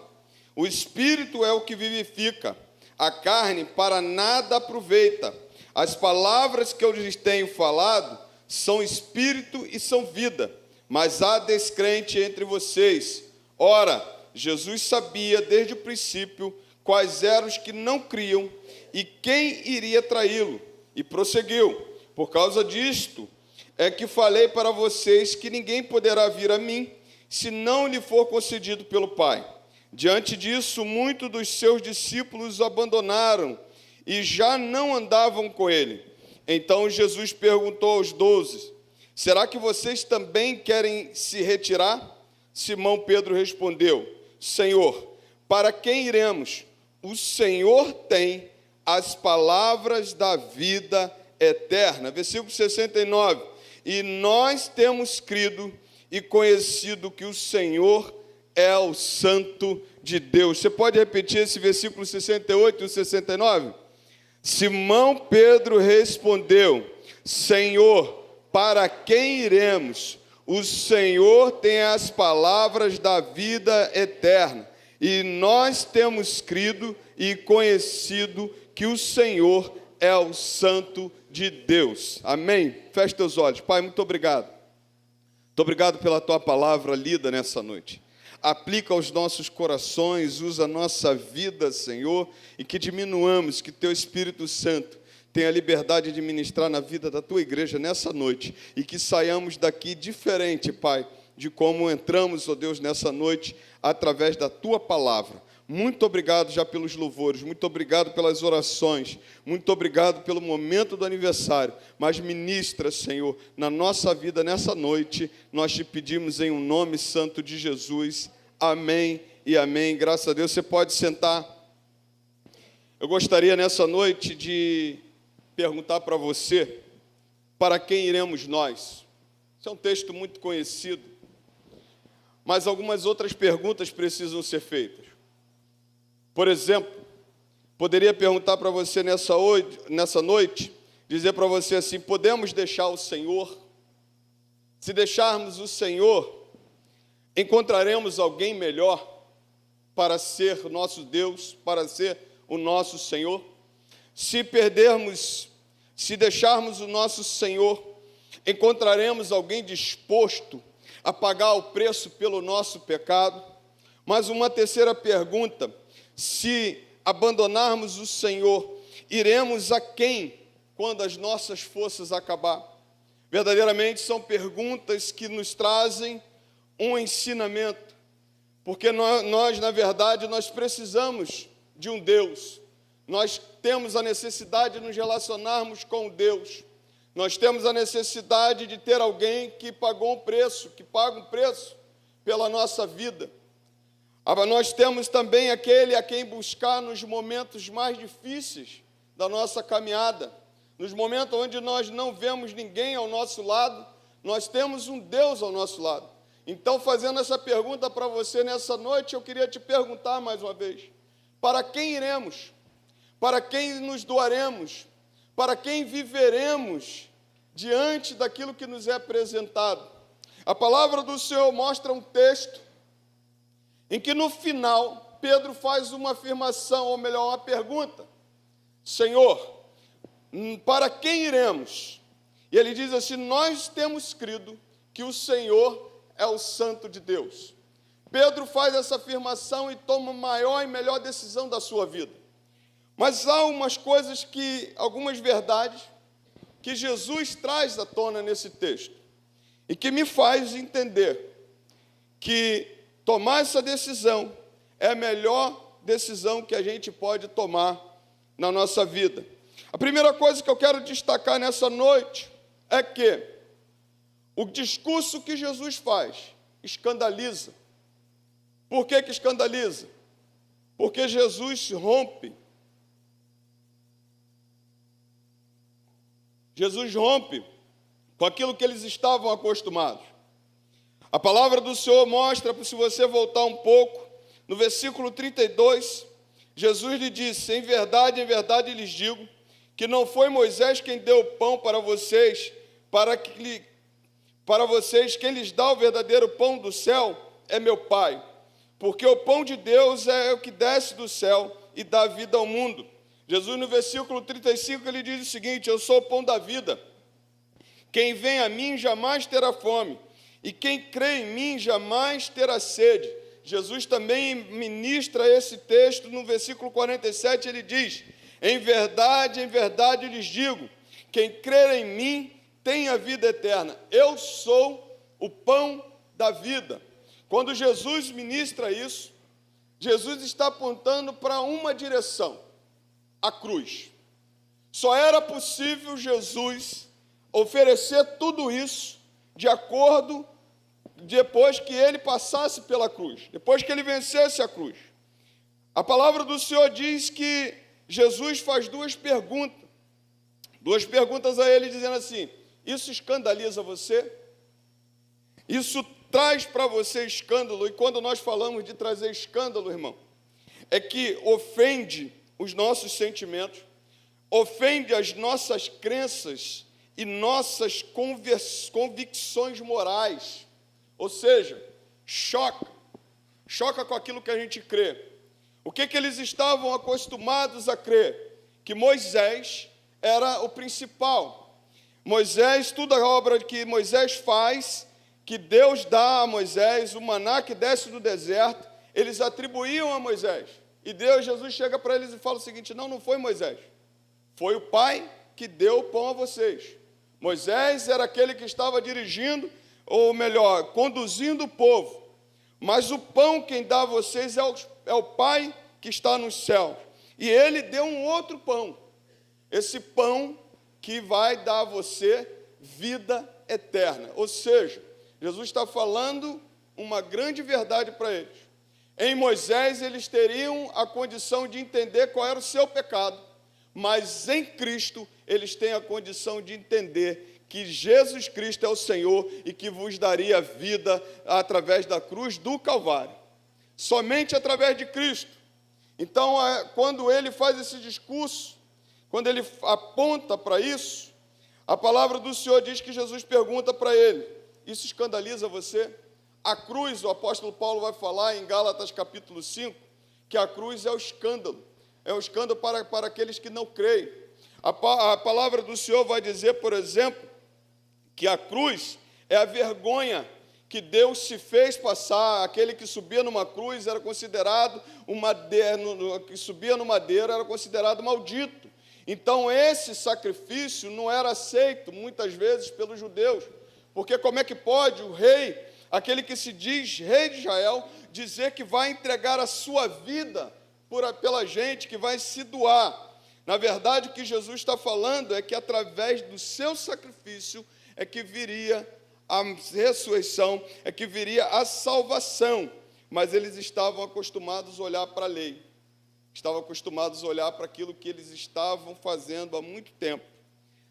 O Espírito é o que vivifica, a carne para nada aproveita. As palavras que eu lhes tenho falado são Espírito e são vida. Mas há descrente entre vocês. Ora, Jesus sabia desde o princípio quais eram os que não criam e quem iria traí-lo. E prosseguiu: por causa disto é que falei para vocês que ninguém poderá vir a mim se não lhe for concedido pelo Pai. Diante disso, muitos dos seus discípulos o abandonaram e já não andavam com ele. Então Jesus perguntou aos 12: será que vocês também querem se retirar? Simão Pedro respondeu: Senhor, para quem iremos? O Senhor tem as palavras da vida eterna. Versículo 69. E nós temos crido e conhecido que o Senhor é o Santo de Deus. Você pode repetir esse versículo 68 e 69? Simão Pedro respondeu: Senhor, para quem iremos? O Senhor tem as palavras da vida eterna, e nós temos crido e conhecido que o Senhor é o Santo de Deus. Amém? Feche teus olhos. Pai, muito obrigado. Muito obrigado pela tua palavra lida nessa noite. Aplica aos nossos corações, usa a nossa vida, Senhor, e que diminuamos, que teu Espírito Santo tenha liberdade de ministrar na vida da tua igreja nessa noite, e que saiamos daqui diferente, Pai, de como entramos, ó Deus, nessa noite, através da tua palavra. Muito obrigado já pelos louvores, muito obrigado pelas orações, muito obrigado pelo momento do aniversário, mas ministra, Senhor, na nossa vida nessa noite, nós te pedimos em um nome santo de Jesus. Amém e amém. Graças a Deus. Você pode sentar. Eu gostaria nessa noite de perguntar para você: para quem iremos nós? Esse é um texto muito conhecido, mas algumas outras perguntas precisam ser feitas. Por exemplo, poderia perguntar para você nessa noite, dizer para você assim: podemos deixar o Senhor? Se deixarmos o Senhor, encontraremos alguém melhor para ser nosso Deus, para ser o nosso Senhor? Se deixarmos o nosso Senhor, encontraremos alguém disposto a pagar o preço pelo nosso pecado? Mas uma terceira pergunta: se abandonarmos o Senhor, iremos a quem quando as nossas forças acabar? Verdadeiramente são perguntas que nos trazem um ensinamento, porque nós, na verdade, nós precisamos de um Deus. Nós temos a necessidade de nos relacionarmos com Deus. Nós temos a necessidade de ter alguém que pagou um preço, que paga um preço pela nossa vida. Nós temos também aquele a quem buscar nos momentos mais difíceis da nossa caminhada. Nos momentos onde nós não vemos ninguém ao nosso lado, nós temos um Deus ao nosso lado. Então, fazendo essa pergunta para você nessa noite, eu queria te perguntar mais uma vez: para quem iremos? Para quem nos doaremos? Para quem viveremos diante daquilo que nos é apresentado? A palavra do Senhor mostra um texto em que no final Pedro faz uma afirmação, ou melhor, uma pergunta: Senhor, para quem iremos? E ele diz assim: nós temos crido que o Senhor é o Santo de Deus. Pedro faz essa afirmação e toma a maior e melhor decisão da sua vida. Mas há algumas verdades que Jesus traz à tona nesse texto e que me faz entender que tomar essa decisão é a melhor decisão que a gente pode tomar na nossa vida. A primeira coisa que eu quero destacar nessa noite é que o discurso que Jesus faz escandaliza. Por que escandaliza? Porque Jesus rompe. Jesus rompe com aquilo que eles estavam acostumados. A palavra do Senhor mostra, se você voltar um pouco, no versículo 32, Jesus lhe disse: em verdade lhes digo, que não foi Moisés quem deu o pão para vocês, para vocês quem lhes dá o verdadeiro pão do céu é meu Pai, porque o pão de Deus é o que desce do céu e dá vida ao mundo. Jesus, no versículo 35, ele diz o seguinte: eu sou o pão da vida, quem vem a mim jamais terá fome, e quem crê em mim jamais terá sede. Jesus também ministra esse texto no versículo 47, ele diz: em verdade lhes digo, quem crer em mim tem a vida eterna. Eu sou o pão da vida. Quando Jesus ministra isso, Jesus está apontando para uma direção: a cruz. Só era possível Jesus oferecer tudo isso de acordo depois que ele passasse pela cruz, depois que ele vencesse a cruz. A palavra do Senhor diz que Jesus faz duas perguntas a ele, dizendo assim: isso escandaliza você? Isso traz para você escândalo? E quando nós falamos de trazer escândalo, irmão, é que ofende os nossos sentimentos, ofende as nossas crenças e nossas convicções morais. Ou seja, choca com aquilo que a gente crê. O que eles estavam acostumados a crer? Que Moisés era o principal. Moisés, toda a obra que Moisés faz, que Deus dá a Moisés, o maná que desce do deserto, eles atribuíam a Moisés. E Jesus chega para eles e fala o seguinte: não foi Moisés, foi o Pai que deu o pão a vocês. Moisés era aquele que estava dirigindo, ou melhor, conduzindo o povo, mas o pão quem dá a vocês é o Pai que está nos céus. E ele deu um outro pão, esse pão que vai dar a você vida eterna. Ou seja, Jesus está falando uma grande verdade para eles. Em Moisés eles teriam a condição de entender qual era o seu pecado, mas em Cristo eles têm a condição de entender que Jesus Cristo é o Senhor e que vos daria vida através da cruz do Calvário. Somente através de Cristo. Então, quando ele faz esse discurso, quando ele aponta para isso, a palavra do Senhor diz que Jesus pergunta para ele: isso escandaliza você? A cruz, o apóstolo Paulo vai falar em Gálatas capítulo 5, que a cruz é o escândalo para aqueles que não creem. A palavra do Senhor vai dizer, por exemplo, que a cruz é a vergonha que Deus se fez passar. Aquele que subia numa cruz era considerado que subia no madeiro era considerado maldito. Então esse sacrifício não era aceito muitas vezes pelos judeus, porque como é que pode o rei, aquele que se diz rei de Israel, dizer que vai entregar a sua vida pela gente, que vai se doar? Na verdade, o que Jesus está falando é que através do seu sacrifício é que viria a ressurreição, é que viria a salvação. Mas eles estavam acostumados a olhar para a lei, estavam acostumados a olhar para aquilo que eles estavam fazendo há muito tempo.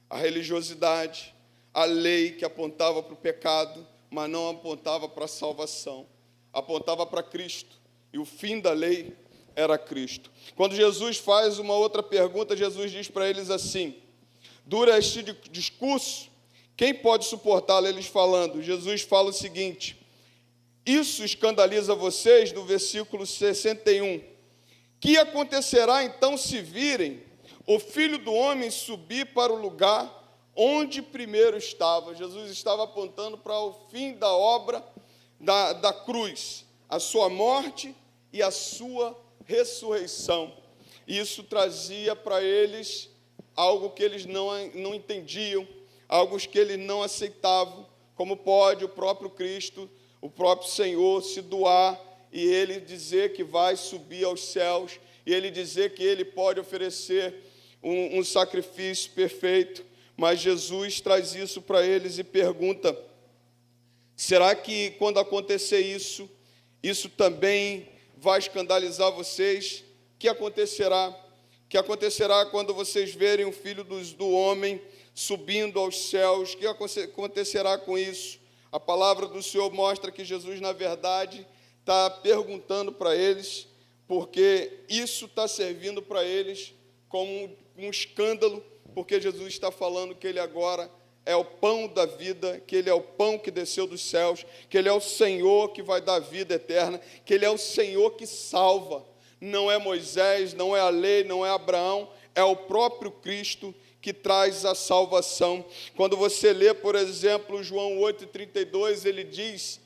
A religiosidade, a lei que apontava para o pecado, mas não apontava para a salvação, apontava para Cristo. E o fim da lei era Cristo. Quando Jesus faz uma outra pergunta, Jesus diz para eles assim: dura este discurso, quem pode suportá-lo? Eles falando, Jesus fala o seguinte: isso escandaliza vocês, no versículo 61. Que acontecerá então se virem o Filho do Homem subir para o lugar onde primeiro estava? Jesus estava apontando para o fim da obra da cruz, a sua morte e a sua ressurreição. Isso trazia para eles algo que eles não entendiam, algo que eles não aceitavam. Como pode o próprio Cristo, o próprio Senhor, se doar e ele dizer que vai subir aos céus, e ele dizer que ele pode oferecer um sacrifício perfeito? Mas Jesus traz isso para eles e pergunta: será que quando acontecer isso, isso também vai escandalizar vocês? Que acontecerá? Que acontecerá quando vocês verem o Filho do Homem subindo aos céus? Que acontecerá com isso? A palavra do Senhor mostra que Jesus, na verdade, está perguntando para eles, porque isso está servindo para eles como um escândalo, porque Jesus está falando que Ele agora é o pão da vida, que Ele é o pão que desceu dos céus, que Ele é o Senhor que vai dar vida eterna, que Ele é o Senhor que salva. Não é Moisés, não é a lei, não é Abraão, é o próprio Cristo que traz a salvação. Quando você lê, por exemplo, João 8,32, ele diz,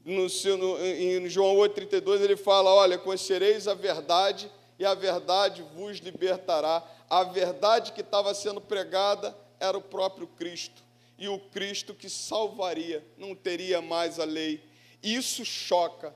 em João 8,32, ele fala: olha, conhecereis a verdade, e a verdade vos libertará. A verdade que estava sendo pregada era o próprio Cristo, e o Cristo que salvaria, não teria mais a lei. Isso choca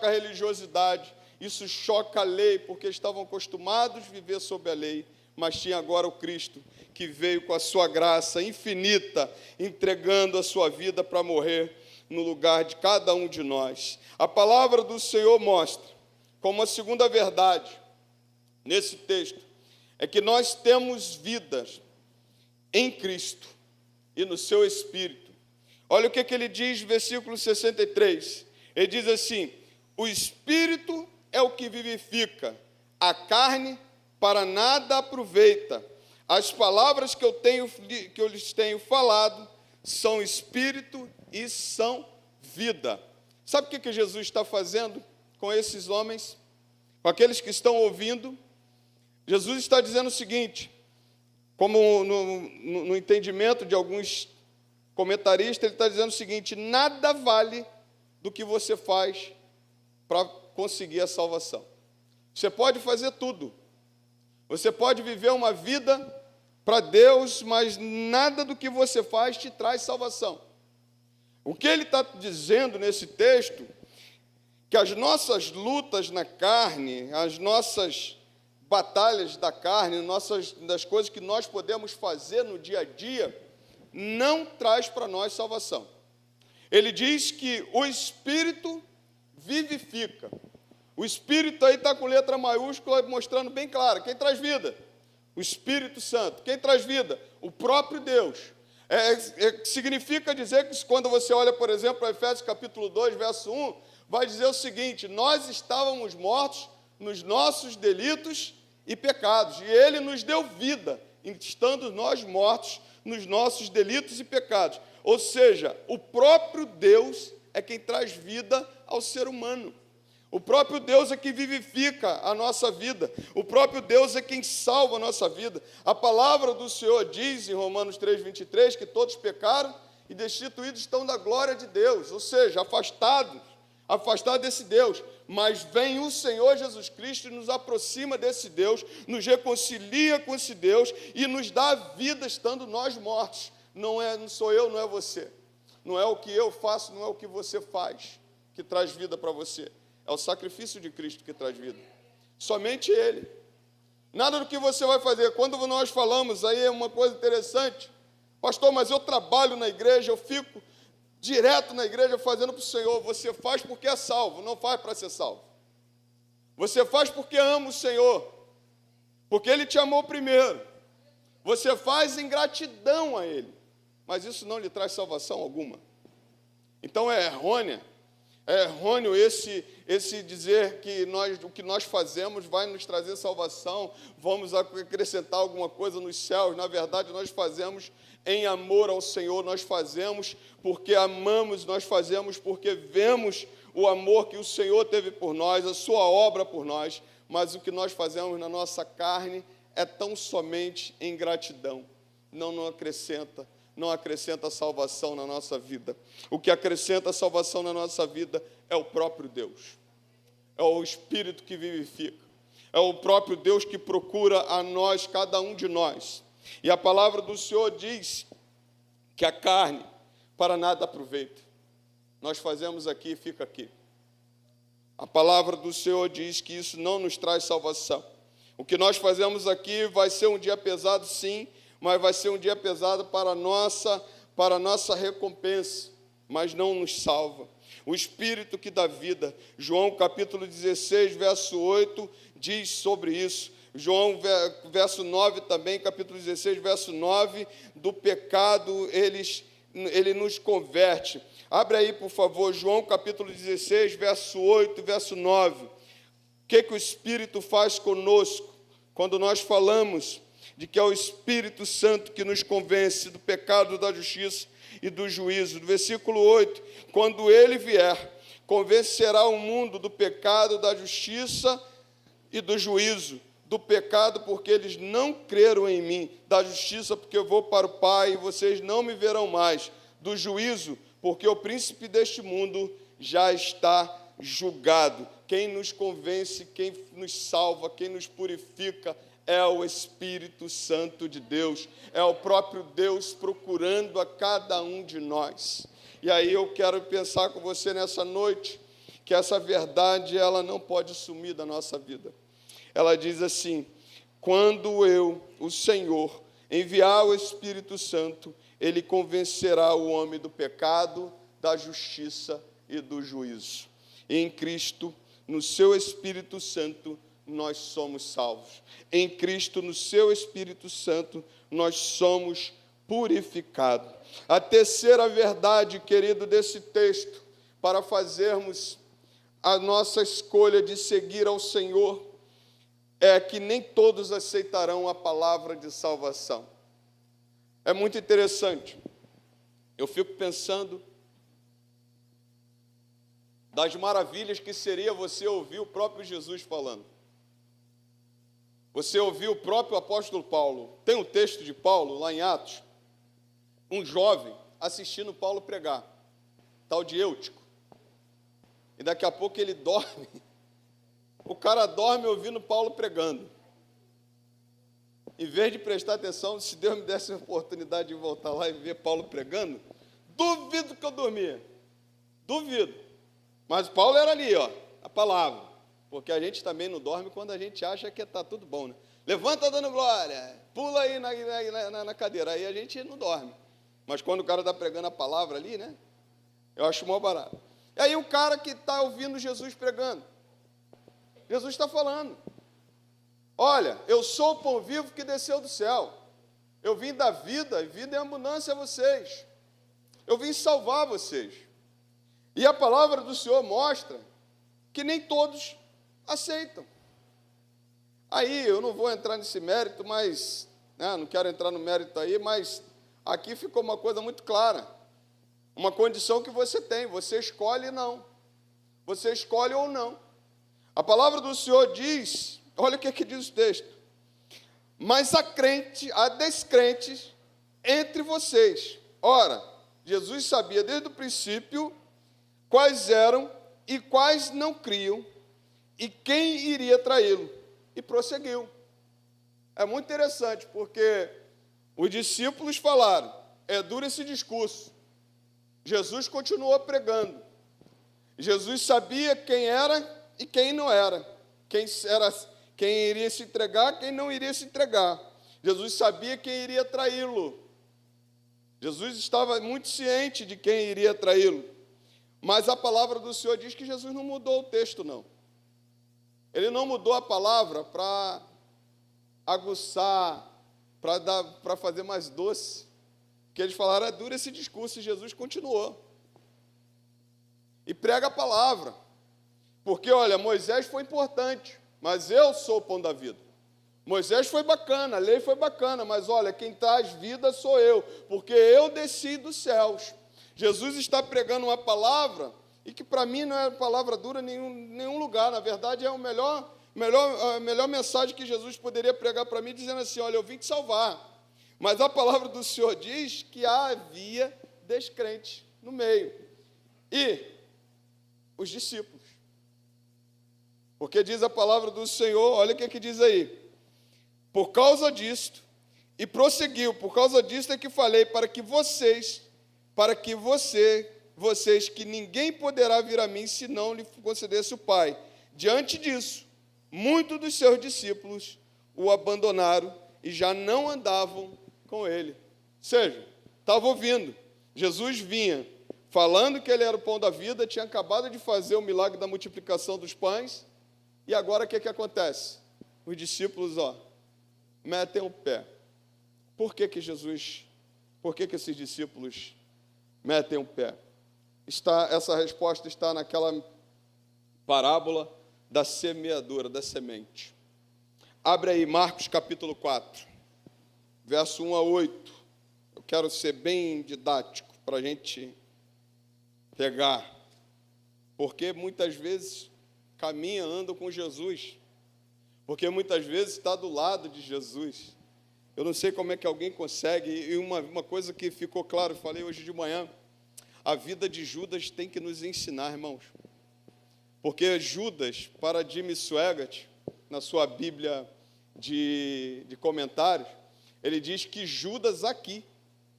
a religiosidade, isso choca a lei, porque estavam acostumados a viver sob a lei, mas tinha agora o Cristo, que veio com a sua graça infinita, entregando a sua vida para morrer no lugar de cada um de nós. A palavra do Senhor mostra, como a segunda verdade, nesse texto, é que nós temos vidas em Cristo e no seu Espírito. Olha o que ele diz, versículo 63. Ele diz assim: o Espírito é o que vivifica, a carne para nada aproveita. As palavras que eu lhes tenho falado são Espírito e são vida. Sabe o que Jesus está fazendo com esses homens, com aqueles que estão ouvindo? Jesus está dizendo o seguinte, como no entendimento de alguns comentaristas, ele está dizendo o seguinte: nada vale do que você faz para conseguir a salvação. Você pode fazer tudo, você pode viver uma vida para Deus, mas nada do que você faz te traz salvação. O que ele está dizendo nesse texto, que as nossas lutas na carne, as nossas batalhas da carne, das coisas que nós podemos fazer no dia a dia, não traz para nós salvação. Ele diz que o Espírito vivifica. O Espírito aí está com letra maiúscula, mostrando bem claro, quem traz vida? O Espírito Santo. Quem traz vida? O próprio Deus. Significa dizer que quando você olha, por exemplo, para Efésios capítulo 2, verso 1, vai dizer o seguinte: nós estávamos mortos nos nossos delitos e pecados, e Ele nos deu vida, estando nós mortos nos nossos delitos e pecados. Ou seja, o próprio Deus é quem traz vida ao ser humano. O próprio Deus é quem vivifica a nossa vida. O próprio Deus é quem salva a nossa vida. A palavra do Senhor diz em Romanos 3,23 que todos pecaram e destituídos estão da glória de Deus. Ou seja, afastados desse Deus. mas vem o Senhor Jesus Cristo e nos aproxima desse Deus, nos reconcilia com esse Deus e nos dá vida estando nós mortos. Não sou eu, não é você. Não é o que eu faço, não é o que você faz que traz vida para você. É o sacrifício de Cristo que traz vida. Somente Ele. Nada do que você vai fazer. Quando nós falamos, aí é uma coisa interessante. Pastor, mas eu trabalho na igreja, eu fico direto na igreja fazendo para o Senhor. Você faz porque é salvo, não faz para ser salvo. Você faz porque ama o Senhor, porque Ele te amou primeiro. Você faz em gratidão a Ele, mas isso não lhe traz salvação alguma. Então é errôneo esse dizer que o que nós fazemos vai nos trazer salvação, vamos acrescentar alguma coisa nos céus. Na verdade, nós fazemos em amor ao Senhor, nós fazemos porque amamos, nós fazemos porque vemos o amor que o Senhor teve por nós, a sua obra por nós, mas o que nós fazemos na nossa carne é tão somente em gratidão, não acrescenta salvação na nossa vida. O que acrescenta salvação na nossa vida é o próprio Deus, é o Espírito que vivifica, é o próprio Deus que procura a nós, cada um de nós. E a palavra do Senhor diz que a carne para nada aproveita. Nós fazemos aqui e fica aqui. A palavra do Senhor diz que isso não nos traz salvação. O que nós fazemos aqui vai ser um dia pesado, sim, mas vai ser um dia pesado para a nossa recompensa, mas não nos salva. O Espírito que dá vida, João capítulo 16, verso 8, diz sobre isso. João, verso 9 também, capítulo 16, verso 9, do pecado ele nos converte. Abre aí, por favor, João capítulo 16, verso 8 e verso 9. O que o Espírito faz conosco quando nós falamos de que é o Espírito Santo que nos convence do pecado, da justiça e do juízo. Do versículo 8, quando Ele vier, convencerá o mundo do pecado, da justiça e do juízo. Do pecado, porque eles não creram em mim. Da justiça, porque eu vou para o Pai e vocês não me verão mais. Do juízo, porque o príncipe deste mundo já está julgado. Quem nos convence, quem nos salva, quem nos purifica é o Espírito Santo de Deus. É o próprio Deus procurando a cada um de nós. E aí eu quero pensar com você nessa noite que essa verdade ela não pode sumir da nossa vida. Ela diz assim: quando eu, o Senhor, enviar o Espírito Santo, Ele convencerá o homem do pecado, da justiça e do juízo. E em Cristo, no seu Espírito Santo, nós somos salvos. Em Cristo, no seu Espírito Santo, nós somos purificados. A terceira verdade, querido, desse texto, para fazermos a nossa escolha de seguir ao Senhor, é que nem todos aceitarão a palavra de salvação. É muito interessante. Eu fico pensando das maravilhas que seria você ouvir o próprio Jesus falando. Você ouvir o próprio apóstolo Paulo. Tem um texto de Paulo, lá em Atos, um jovem assistindo Paulo pregar, tal de Eutico. E daqui a pouco ele dorme. O cara dorme ouvindo Paulo pregando. Em vez de prestar atenção, se Deus me desse a oportunidade de voltar lá e ver Paulo pregando, duvido que eu dormia. Duvido. Mas Paulo era ali, ó, a palavra. Porque a gente também não dorme quando a gente acha que está tudo bom, né? Levanta dando glória, pula aí na cadeira. Aí a gente não dorme. Mas quando o cara está pregando a palavra ali, né? Eu acho mó barato. E aí o cara que está ouvindo Jesus pregando, Jesus está falando: olha, eu sou o pão vivo que desceu do céu. Eu vim dar vida e vida em abundância a vocês. Eu vim salvar vocês. E a palavra do Senhor mostra que nem todos aceitam. Aí eu não vou entrar nesse mérito, mas não quero entrar no mérito aí, mas aqui ficou uma coisa muito clara. Uma condição que você tem, você escolhe não. Você escolhe ou não. A palavra do Senhor diz, olha o que diz o texto: mas há descrentes entre vocês. Ora, Jesus sabia desde o princípio quais eram e quais não criam e quem iria traí-lo. E prosseguiu. É muito interessante, porque os discípulos falaram, é duro esse discurso. Jesus continuou pregando. Jesus sabia quem era e quem não era. Quem iria se entregar, quem não iria se entregar. Jesus sabia quem iria traí-lo. Jesus estava muito ciente de quem iria traí-lo. Mas a palavra do Senhor diz que Jesus não mudou o texto, não. Ele não mudou a palavra para aguçar, para fazer mais doce. Porque eles falaram, é duro esse discurso, e Jesus continuou. E prega a palavra. Porque, olha, Moisés foi importante, mas eu sou o pão da vida. Moisés foi bacana, a lei foi bacana, mas olha, quem traz vida sou eu, porque eu desci dos céus. Jesus está pregando uma palavra, e que para mim não é palavra dura em nenhum lugar, na verdade é a melhor mensagem que Jesus poderia pregar para mim, dizendo assim, olha, eu vim te salvar. Mas a palavra do Senhor diz que havia descrentes no meio. E os discípulos. Porque diz a palavra do Senhor, olha o que diz aí. Por causa disto, e prosseguiu, por causa disto é que falei, vocês, que ninguém poderá vir a mim se não lhe concedesse o Pai. Diante disso, muitos dos seus discípulos o abandonaram e já não andavam com ele. Ou seja, estava ouvindo. Jesus vinha falando que ele era o pão da vida, tinha acabado de fazer o milagre da multiplicação dos pães, e agora o que acontece? Os discípulos, metem o pé. Por que esses discípulos metem o pé? Essa resposta está naquela parábola da semeadura, da semente. Abre aí Marcos capítulo 4, verso 1 a 8. Eu quero ser bem didático para a gente pegar, porque muitas vezes anda com Jesus, porque muitas vezes está do lado de Jesus. Eu não sei como é que alguém consegue, e uma coisa que ficou claro, eu falei hoje de manhã, a vida de Judas tem que nos ensinar, irmãos, porque Judas, para Jimmy Swaggart, na sua Bíblia de comentários, ele diz que Judas aqui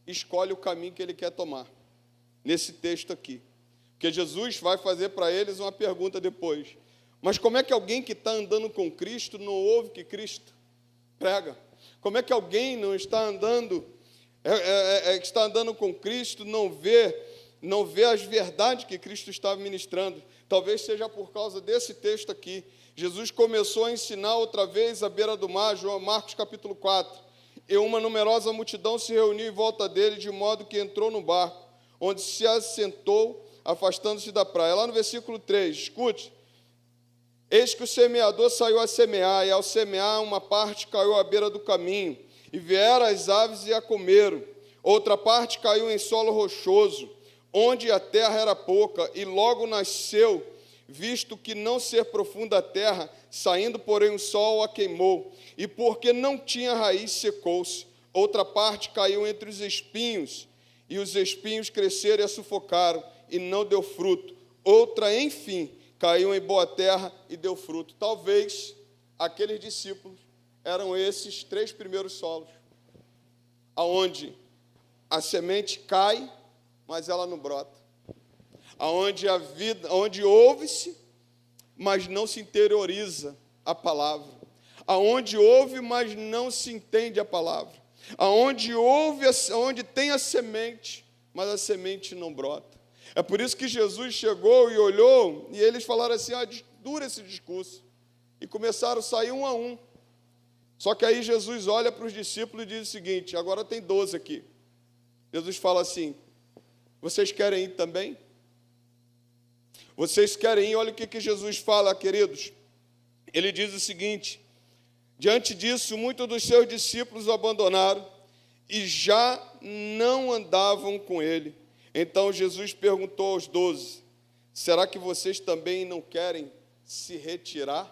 escolhe o caminho que ele quer tomar, nesse texto aqui, porque Jesus vai fazer para eles uma pergunta depois, mas como é que alguém que está andando com Cristo não ouve que Cristo prega? Como é que alguém não está andando, que está andando com Cristo, não vê as verdades que Cristo está ministrando? Talvez seja por causa desse texto aqui. Jesus começou a ensinar outra vez à beira do mar, Marcos capítulo 4, e uma numerosa multidão se reuniu em volta dele, de modo que entrou no barco, onde se assentou, afastando-se da praia. Lá no versículo 3, escute. Eis que o semeador saiu a semear, e ao semear uma parte caiu à beira do caminho, e vieram as aves e a comeram. Outra parte caiu em solo rochoso, onde a terra era pouca, e logo nasceu, visto que não ser profunda a terra, saindo, porém, o sol a queimou, e porque não tinha raiz, secou-se. Outra parte caiu entre os espinhos, e os espinhos cresceram e a sufocaram, e não deu fruto. Outra, enfim, caiu em boa terra e deu fruto. Talvez aqueles discípulos eram esses 3 primeiros solos, aonde a semente cai, mas ela não brota. Onde ouve-se, mas não se interioriza a palavra. Aonde ouve, mas não se entende a palavra. Onde tem a semente, mas a semente não brota. É por isso que Jesus chegou e olhou, e eles falaram assim, dura esse discurso. E começaram a sair um a um. Só que aí Jesus olha para os discípulos e diz o seguinte, agora tem 12 aqui. Jesus fala assim, vocês querem ir também? Vocês querem ir? Olha o que Jesus fala, queridos. Ele diz o seguinte, diante disso, muitos dos seus discípulos o abandonaram e já não andavam com ele. Então Jesus perguntou aos 12, será que vocês também não querem se retirar?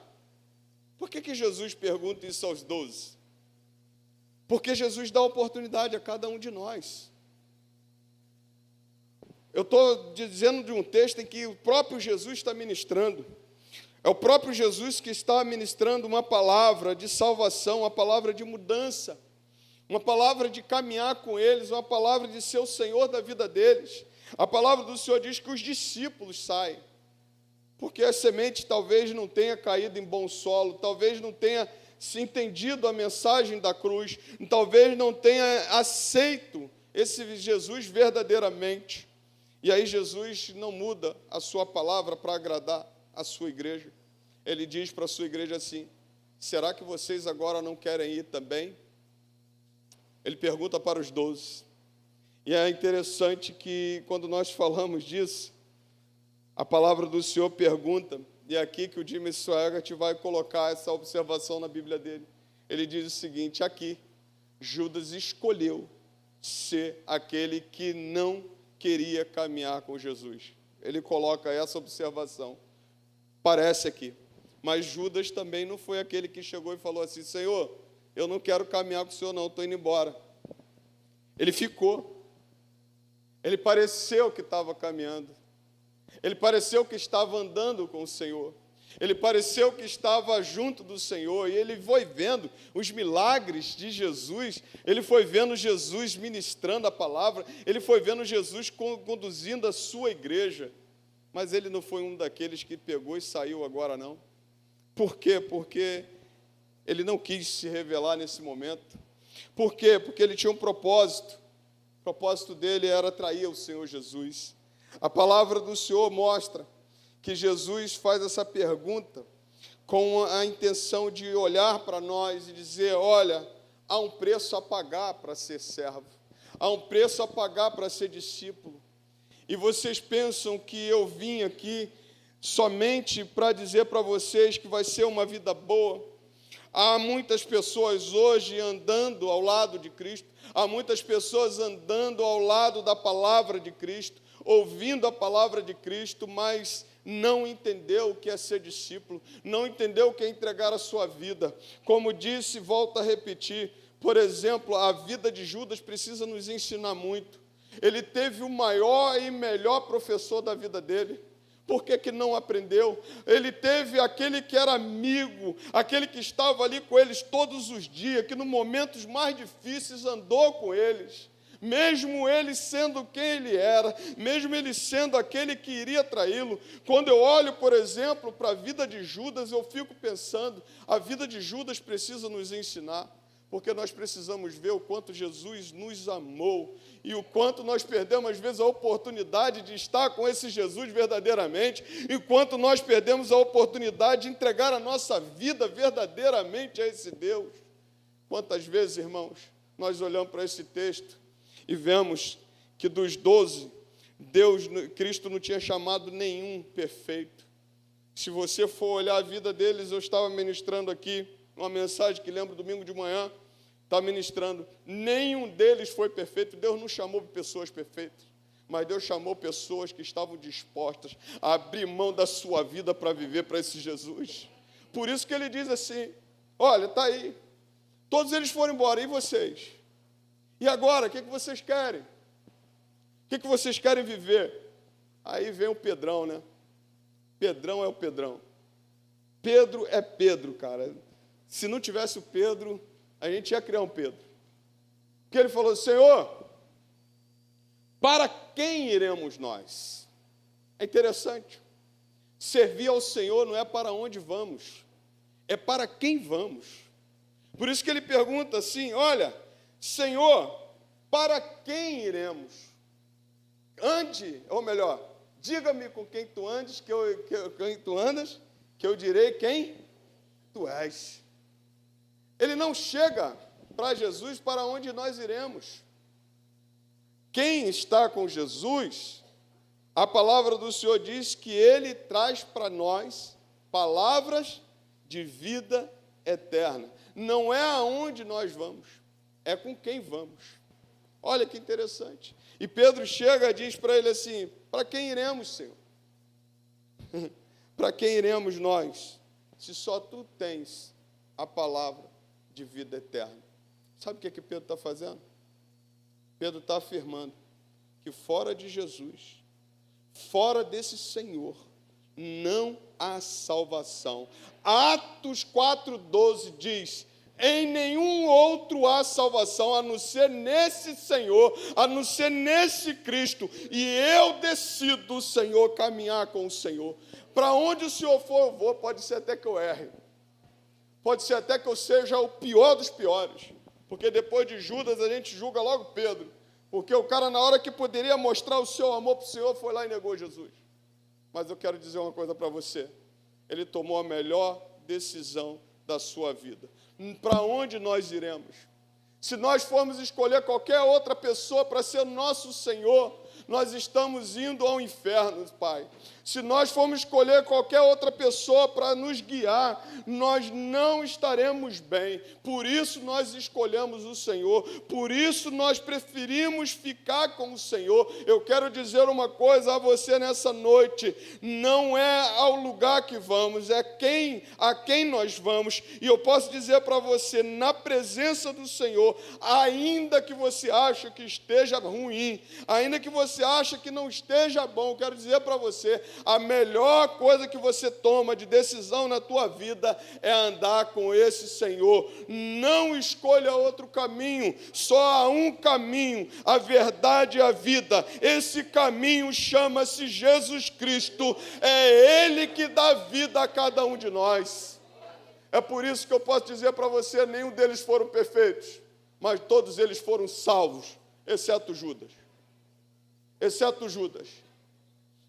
Por que Jesus pergunta isso aos 12? Porque Jesus dá oportunidade a cada um de nós. Eu estou dizendo de um texto em que o próprio Jesus está ministrando. É o próprio Jesus que está ministrando uma palavra de salvação, uma palavra de mudança, uma palavra de caminhar com eles, uma palavra de ser o Senhor da vida deles. A palavra do Senhor diz que os discípulos saem, porque a semente talvez não tenha caído em bom solo, talvez não tenha se entendido a mensagem da cruz, talvez não tenha aceito esse Jesus verdadeiramente. E aí Jesus não muda a sua palavra para agradar a sua igreja. Ele diz para a sua igreja assim: será que vocês agora não querem ir também? Ele pergunta para os 12. E é interessante que quando nós falamos disso, a palavra do Senhor pergunta, e é aqui que o Jimmy Swaggart vai colocar essa observação na Bíblia dele. Ele diz o seguinte: aqui, Judas escolheu ser aquele que não queria caminhar com Jesus. Ele coloca essa observação. Parece aqui. Mas Judas também não foi aquele que chegou e falou assim: Senhor, eu não quero caminhar com o Senhor não, estou indo embora. Ele ficou. Ele pareceu que estava caminhando. Ele pareceu que estava andando com o Senhor. Ele pareceu que estava junto do Senhor. E ele foi vendo os milagres de Jesus. Ele foi vendo Jesus ministrando a palavra. Ele foi vendo Jesus conduzindo a sua igreja. Mas ele não foi um daqueles que pegou e saiu agora, não. Por quê? Porque ele não quis se revelar nesse momento. Por quê? Porque ele tinha um propósito. O propósito dele era atrair o Senhor Jesus. A palavra do Senhor mostra que Jesus faz essa pergunta com a intenção de olhar para nós e dizer: olha, há um preço a pagar para ser servo. Há um preço a pagar para ser discípulo. E vocês pensam que eu vim aqui somente para dizer para vocês que vai ser uma vida boa? Há muitas pessoas hoje andando ao lado de Cristo, há muitas pessoas andando ao lado da palavra de Cristo, ouvindo a palavra de Cristo, mas não entendeu o que é ser discípulo, não entendeu o que é entregar a sua vida. Como disse, volto a repetir, por exemplo, a vida de Judas precisa nos ensinar muito. Ele teve o maior e melhor professor da vida dele. Por que não aprendeu? Ele teve aquele que era amigo, aquele que estava ali com eles todos os dias, que nos momentos mais difíceis andou com eles. Mesmo ele sendo quem ele era, mesmo ele sendo aquele que iria traí-lo. Quando eu olho, por exemplo, para a vida de Judas, eu fico pensando, a vida de Judas precisa nos ensinar, porque nós precisamos ver o quanto Jesus nos amou e o quanto nós perdemos, às vezes, a oportunidade de estar com esse Jesus verdadeiramente, e quanto nós perdemos a oportunidade de entregar a nossa vida verdadeiramente a esse Deus. Quantas vezes, irmãos, nós olhamos para esse texto e vemos que dos 12, Cristo não tinha chamado nenhum perfeito. Se você for olhar a vida deles, eu estava ministrando aqui uma mensagem que lembro domingo de manhã, estava ministrando, nenhum deles foi perfeito. Deus não chamou pessoas perfeitas, mas Deus chamou pessoas que estavam dispostas a abrir mão da sua vida para viver para esse Jesus. Por isso que ele diz assim: olha, está aí, todos eles foram embora, e vocês? E agora, o que vocês querem? O que vocês querem viver? Aí vem o Pedrão, né? Pedrão é o Pedrão. Pedro é Pedro, cara. Se não tivesse o Pedro, a gente ia criar um Pedro. Porque ele falou: Senhor, para quem iremos nós? É interessante. Servir ao Senhor não é para onde vamos, é para quem vamos. Por isso que ele pergunta assim: olha, Senhor, para quem iremos? Ande, ou melhor, diga-me com quem tu andes, que eu direi quem tu és. Ele não chega para Jesus para onde nós iremos. Quem está com Jesus, a palavra do Senhor diz que ele traz para nós palavras de vida eterna. Não é aonde nós vamos, é com quem vamos. Olha que interessante. E Pedro chega e diz para ele assim: para quem iremos, Senhor? Para quem iremos nós, se só tu tens a palavra de vida eterna? Sabe o que Pedro está fazendo? Pedro está afirmando que fora de Jesus, fora desse Senhor, não a salvação. Atos 4,12 diz: em nenhum outro há salvação, a não ser nesse Senhor, a não ser nesse Cristo. E eu decido, Senhor, caminhar com o Senhor. Para onde o Senhor for, eu vou. Pode ser até que eu erre. Pode ser até que eu seja o pior dos piores. Porque depois de Judas, a gente julga logo Pedro. Porque o cara, na hora que poderia mostrar o seu amor para o Senhor, foi lá e negou Jesus. Mas eu quero dizer uma coisa para você. Ele tomou a melhor decisão da sua vida. Para onde nós iremos? Se nós formos escolher qualquer outra pessoa para ser nosso Senhor, nós estamos indo ao inferno, Pai. Se nós formos escolher qualquer outra pessoa para nos guiar, nós não estaremos bem. Por isso nós escolhemos o Senhor, por isso nós preferimos ficar com o Senhor. Eu quero dizer uma coisa a você nessa noite: não é ao lugar que vamos, é a quem nós vamos. E eu posso dizer para você, na presença do Senhor, ainda que você ache que esteja ruim, ainda que você ache que não esteja bom, eu quero dizer para você, a melhor coisa que você toma de decisão na tua vida é andar com esse Senhor. Não escolha outro caminho, só há um caminho, a verdade e a vida. Esse caminho chama-se Jesus Cristo. É Ele que dá vida a cada um de nós. É por isso que eu posso dizer para você, nenhum deles foram perfeitos, mas todos eles foram salvos, exceto Judas. Exceto Judas.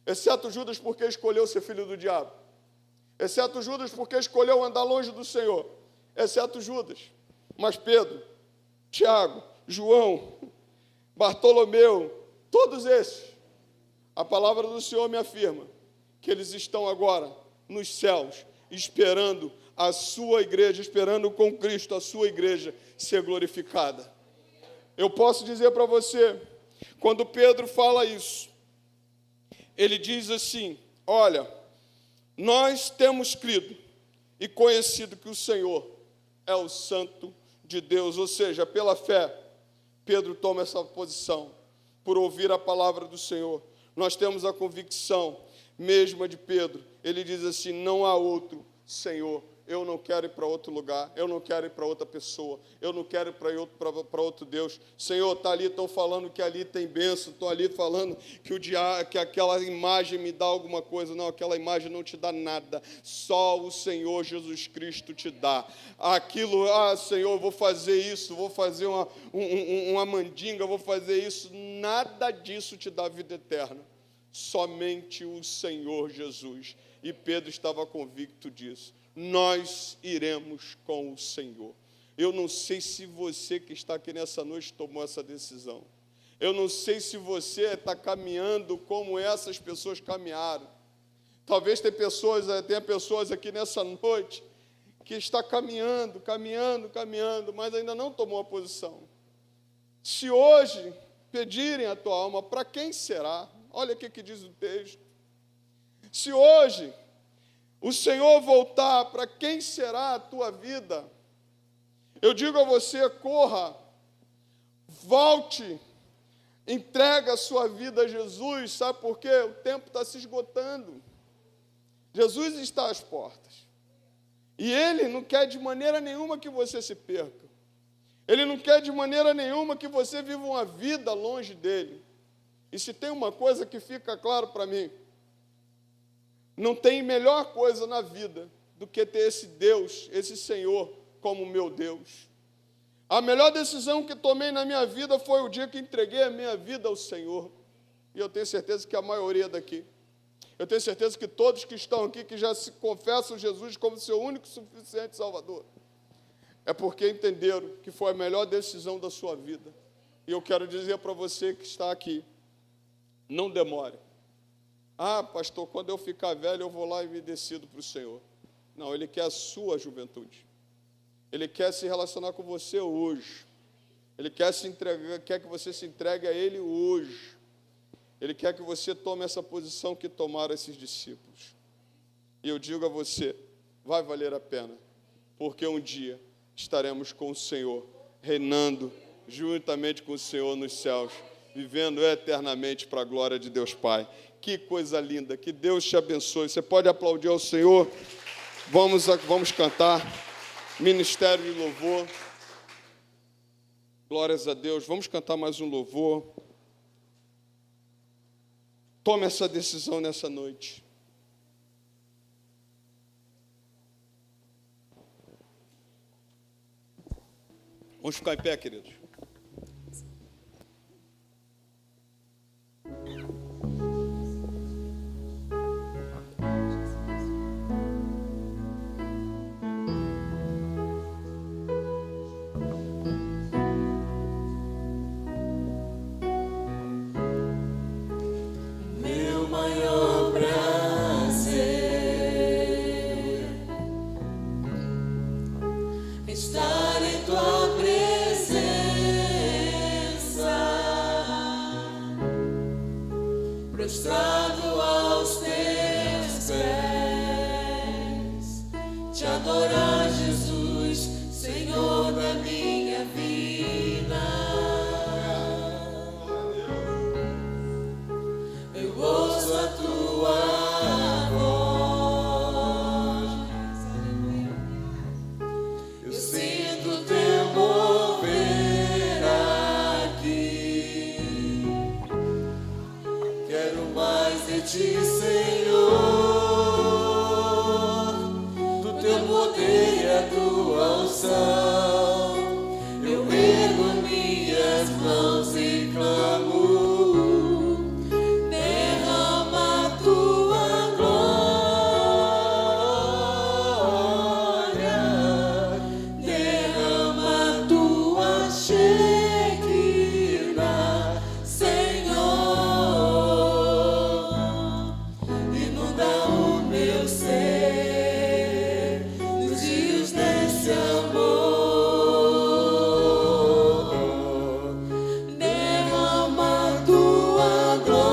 Exceto Judas porque escolheu ser filho do diabo. Exceto Judas porque escolheu andar longe do Senhor. Exceto Judas. Mas Pedro, Tiago, João, Bartolomeu, todos esses, a palavra do Senhor me afirma que eles estão agora nos céus, esperando a sua igreja, esperando com Cristo a sua igreja ser glorificada. Eu posso dizer para você, quando Pedro fala isso, ele diz assim: olha, nós temos crido e conhecido que o Senhor é o Santo de Deus. Ou seja, pela fé, Pedro toma essa posição, por ouvir a palavra do Senhor. Nós temos a convicção mesma de Pedro. Ele diz assim: não há outro Senhor. Eu não quero ir para outro lugar, eu não quero ir para outra pessoa, eu não quero ir para outro Deus. Senhor, está ali, estão falando que ali tem bênção, estão ali falando que aquela imagem me dá alguma coisa. Não, aquela imagem não te dá nada, só o Senhor Jesus Cristo te dá. Aquilo, Senhor, vou fazer isso, vou fazer uma mandinga, vou fazer isso, nada disso te dá vida eterna, somente o Senhor Jesus. E Pedro estava convicto disso. Nós iremos com o Senhor. Eu não sei se você que está aqui nessa noite tomou essa decisão. Eu não sei se você está caminhando como essas pessoas caminharam. Talvez tenha pessoas aqui nessa noite que está caminhando, mas ainda não tomou a posição. Se hoje pedirem a tua alma, para quem será? Olha o que diz o texto. Se hoje o Senhor voltar, para quem será a tua vida? Eu digo a você, corra, volte, entrega a sua vida a Jesus. Sabe por quê? O tempo está se esgotando. Jesus está às portas. E Ele não quer de maneira nenhuma que você se perca. Ele não quer de maneira nenhuma que você viva uma vida longe dEle. E se tem uma coisa que fica claro para mim, não tem melhor coisa na vida do que ter esse Deus, esse Senhor, como meu Deus. A melhor decisão que tomei na minha vida foi o dia que entreguei a minha vida ao Senhor. E eu tenho certeza que a maioria daqui, eu tenho certeza que todos que estão aqui, que já se confessam Jesus como seu único e suficiente Salvador, é porque entenderam que foi a melhor decisão da sua vida. E eu quero dizer para você que está aqui, não demore. Pastor, quando eu ficar velho, eu vou lá e me decido para o Senhor. Não, Ele quer a sua juventude. Ele quer se relacionar com você hoje. Ele quer que você se entregue a Ele hoje. Ele quer que você tome essa posição que tomaram esses discípulos. E eu digo a você, vai valer a pena, porque um dia estaremos com o Senhor, reinando juntamente com o Senhor nos céus. vivendo eternamente para a glória de Deus Pai. Que coisa linda, que Deus te abençoe. Você pode aplaudir ao Senhor? Vamos cantar. Ministério de louvor. Glórias a Deus. Vamos cantar mais um louvor. Tome essa decisão nessa noite. Vamos ficar em pé, queridos. Meu maior prazer estar em tua presença, prostrado aos teus pés, te adorar, Jesus, Senhor da minha vida. Eu ouço a tua voz, eu sinto teu mover aqui. Quero mais de ti, Senhor, do teu poder e a tua unção. Eu ergo minhas mãos e clamo. Derrama a tua glória, derrama a tua Shekinah, Senhor. Inunda o meu ser nos rios desse amor. Derrama a tua glória,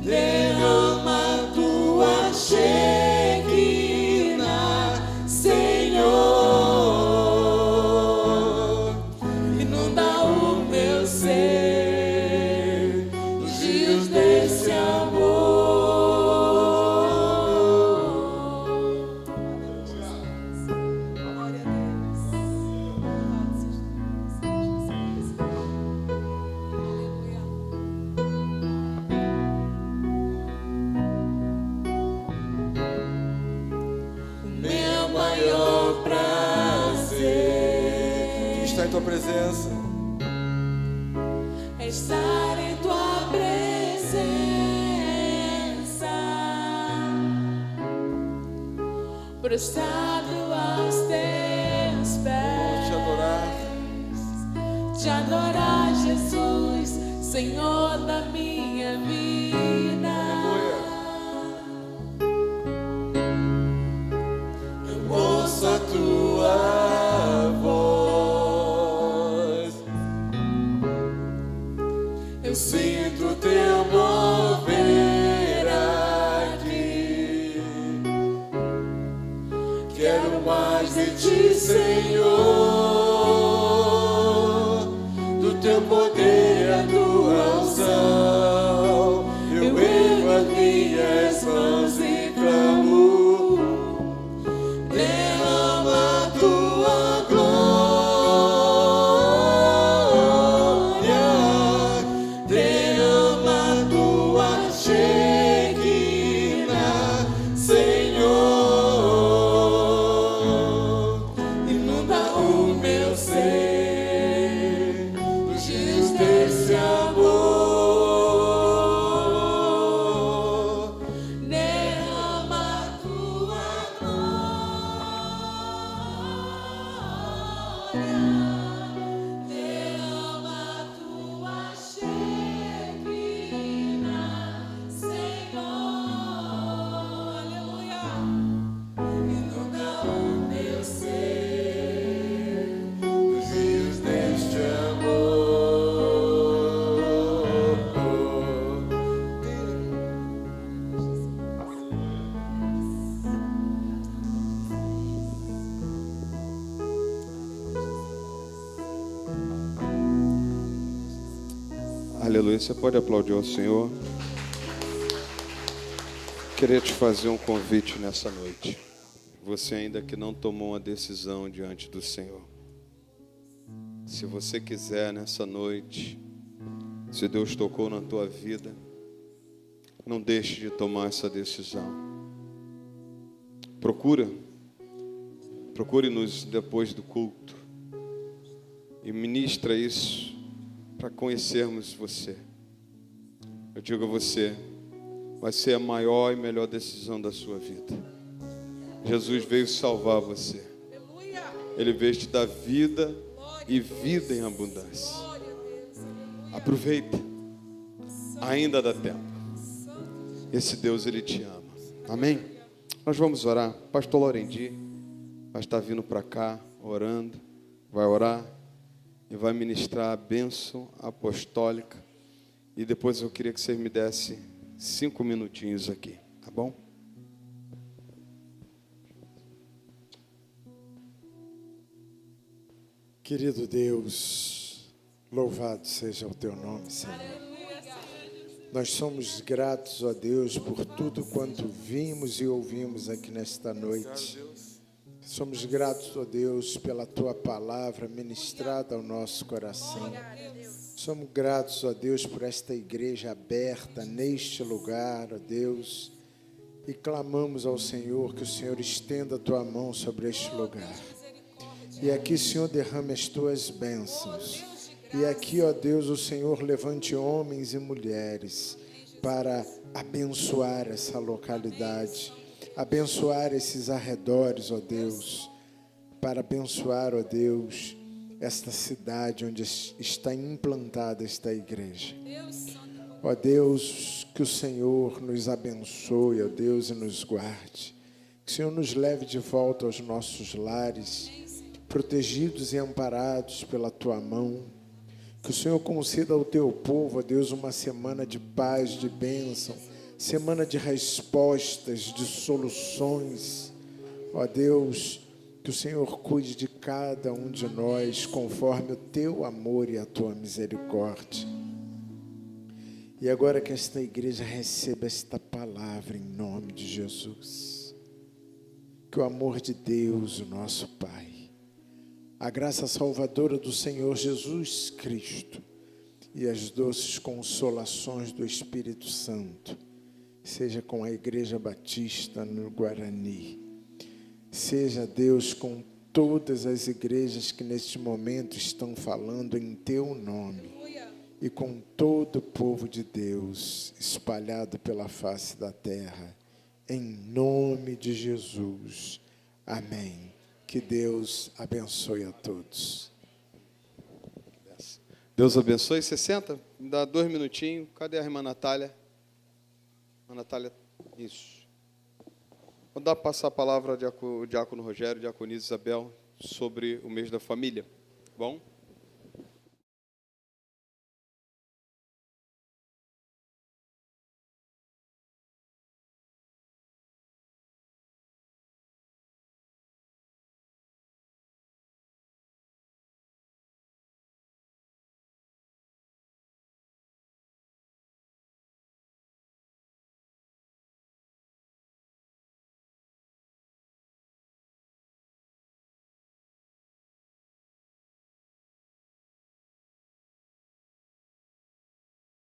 derrama a tua Shekinah, Senhor. Inunda o meu ser nos rios desse amor. Glória a Deus. Louvado seja Jesus. Aleluia. O meu maior prazer Que está em tua presença. é estar em tua presença, prostrado aos teus pés, te adorar, Jesus, Senhor da minha vida. Eu ouço a tua voz, eu sinto teu mover aqui. Quero mais de ti, Senhor, do teu poder e a tua unção. Eu ergo as minhas mãos e clamo. Derrama a tua glória, derrama a tua Shekinah, Senhor. Inunda o Aleluia. Você pode aplaudir ao Senhor. Queria te fazer um convite nessa noite. Você ainda que não tomou uma decisão diante do Senhor. Se você quiser nessa noite, se Deus tocou na tua vida, não deixe de tomar essa decisão. Procure-nos depois do culto e ministra isso para conhecermos você. Eu digo a você, vai ser a maior e melhor decisão da sua vida. Jesus veio salvar você. Ele veio te dar vida e vida em abundância. Aproveita, ainda dá tempo. Esse Deus, Ele te ama. Amém? Nós vamos orar. Pastor Lorendi vai estar vindo para cá, orando, vai orar e vai ministrar a bênção apostólica. E depois eu queria que vocês me dessem 5 minutinhos aqui, tá bom? Querido Deus, louvado seja o teu nome, Senhor. Nós somos gratos a Deus por tudo quanto vimos e ouvimos aqui nesta noite. Somos gratos a Deus pela tua palavra ministrada ao nosso coração. Somos gratos a Deus por esta igreja aberta neste lugar, ó Deus. E clamamos ao Senhor que o Senhor estenda a tua mão sobre este lugar. E aqui, Senhor, derrame as tuas bênçãos. E aqui, ó Deus, o Senhor levante homens e mulheres para abençoar essa localidade, abençoar esses arredores, ó Deus, para abençoar, ó Deus, esta cidade onde está implantada esta igreja. Ó Deus, que o Senhor nos abençoe, ó Deus, e nos guarde. Que o Senhor nos leve de volta aos nossos lares, protegidos e amparados pela tua mão. Que o Senhor conceda ao teu povo, ó Deus, uma semana de paz, de bênção, semana de respostas, de soluções. Ó Deus, que o Senhor cuide de cada um de nós, conforme o teu amor e a tua misericórdia. E agora que esta igreja receba esta palavra em nome de Jesus. Que o amor de Deus, o nosso Pai, a graça salvadora do Senhor Jesus Cristo e as doces consolações do Espírito Santo seja com a Igreja Batista no Guarani. Seja, Deus, com todas as igrejas que neste momento estão falando em teu nome e com todo o povo de Deus espalhado pela face da terra, em nome de Jesus. Amém. Que Deus abençoe a todos. Deus abençoe. Você senta, me dá 2 minutinhos. Cadê a irmã Natália? Irmã Natália, isso. Vou passar a palavra ao diácono Rogério, diaconisa Isabel, sobre o mês da família. Bom?